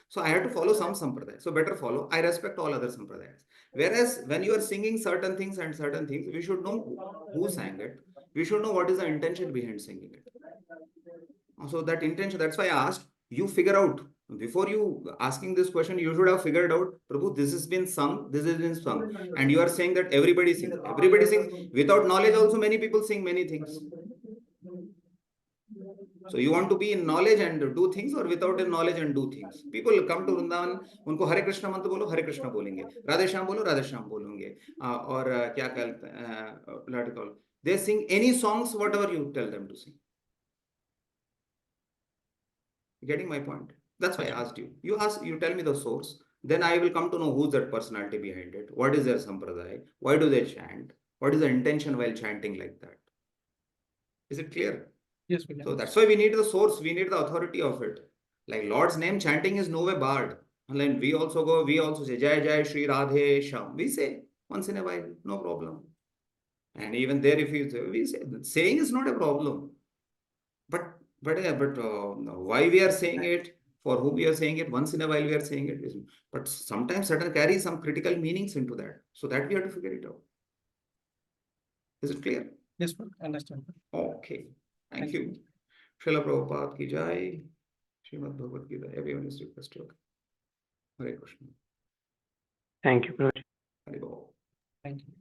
So I have to follow some sampradaya. So better follow. I respect all other sampradayas. Whereas when you are singing certain things and certain things, we should know who sang it. We should know what is the intention behind singing it. So that intention, that's why I asked, you figure out. Before you asking this question, you should have figured out, Prabhu, this has been sung, this has been sung. And you are saying that everybody sings. Everybody sings. Without knowledge also many people sing many things. So you want to be in knowledge and do things, or without in knowledge and do things? People come to Vrindavan, उनको हरे कृष्ण मंत्र बोलो, हरे कृष्ण बोलेंगे, राधे श्याम बोलो, राधे श्याम बोलेंगे, और क्या कहते हैं, they sing any songs whatever you tell them to sing. Getting my point? That's why I asked you. You tell me the source, then I will come to know who's that personality behind it, what is their sampradaya, why do they chant, what is the intention while chanting like that. Is it clear? Yes, So that's why we need the source, we need the authority of it. Like Lord's name chanting is no way barred. And then we also say Jai Jai Shri Radhe Sham. We say once in a while, no problem. And even there, if you say, we say, saying is not a problem. But why we are saying it, for whom we are saying it, once in a while we are saying it. But sometimes certain carry some critical meanings into that. So that we have to figure it out. Is it clear? Yes, understand. Okay. Thank you. Srila Prabhupada ki jai. Srimad Bhagavad Gita. Everyone is requested. Hare Krishna. Thank you, Prabhuji. Hare Bol. Thank you.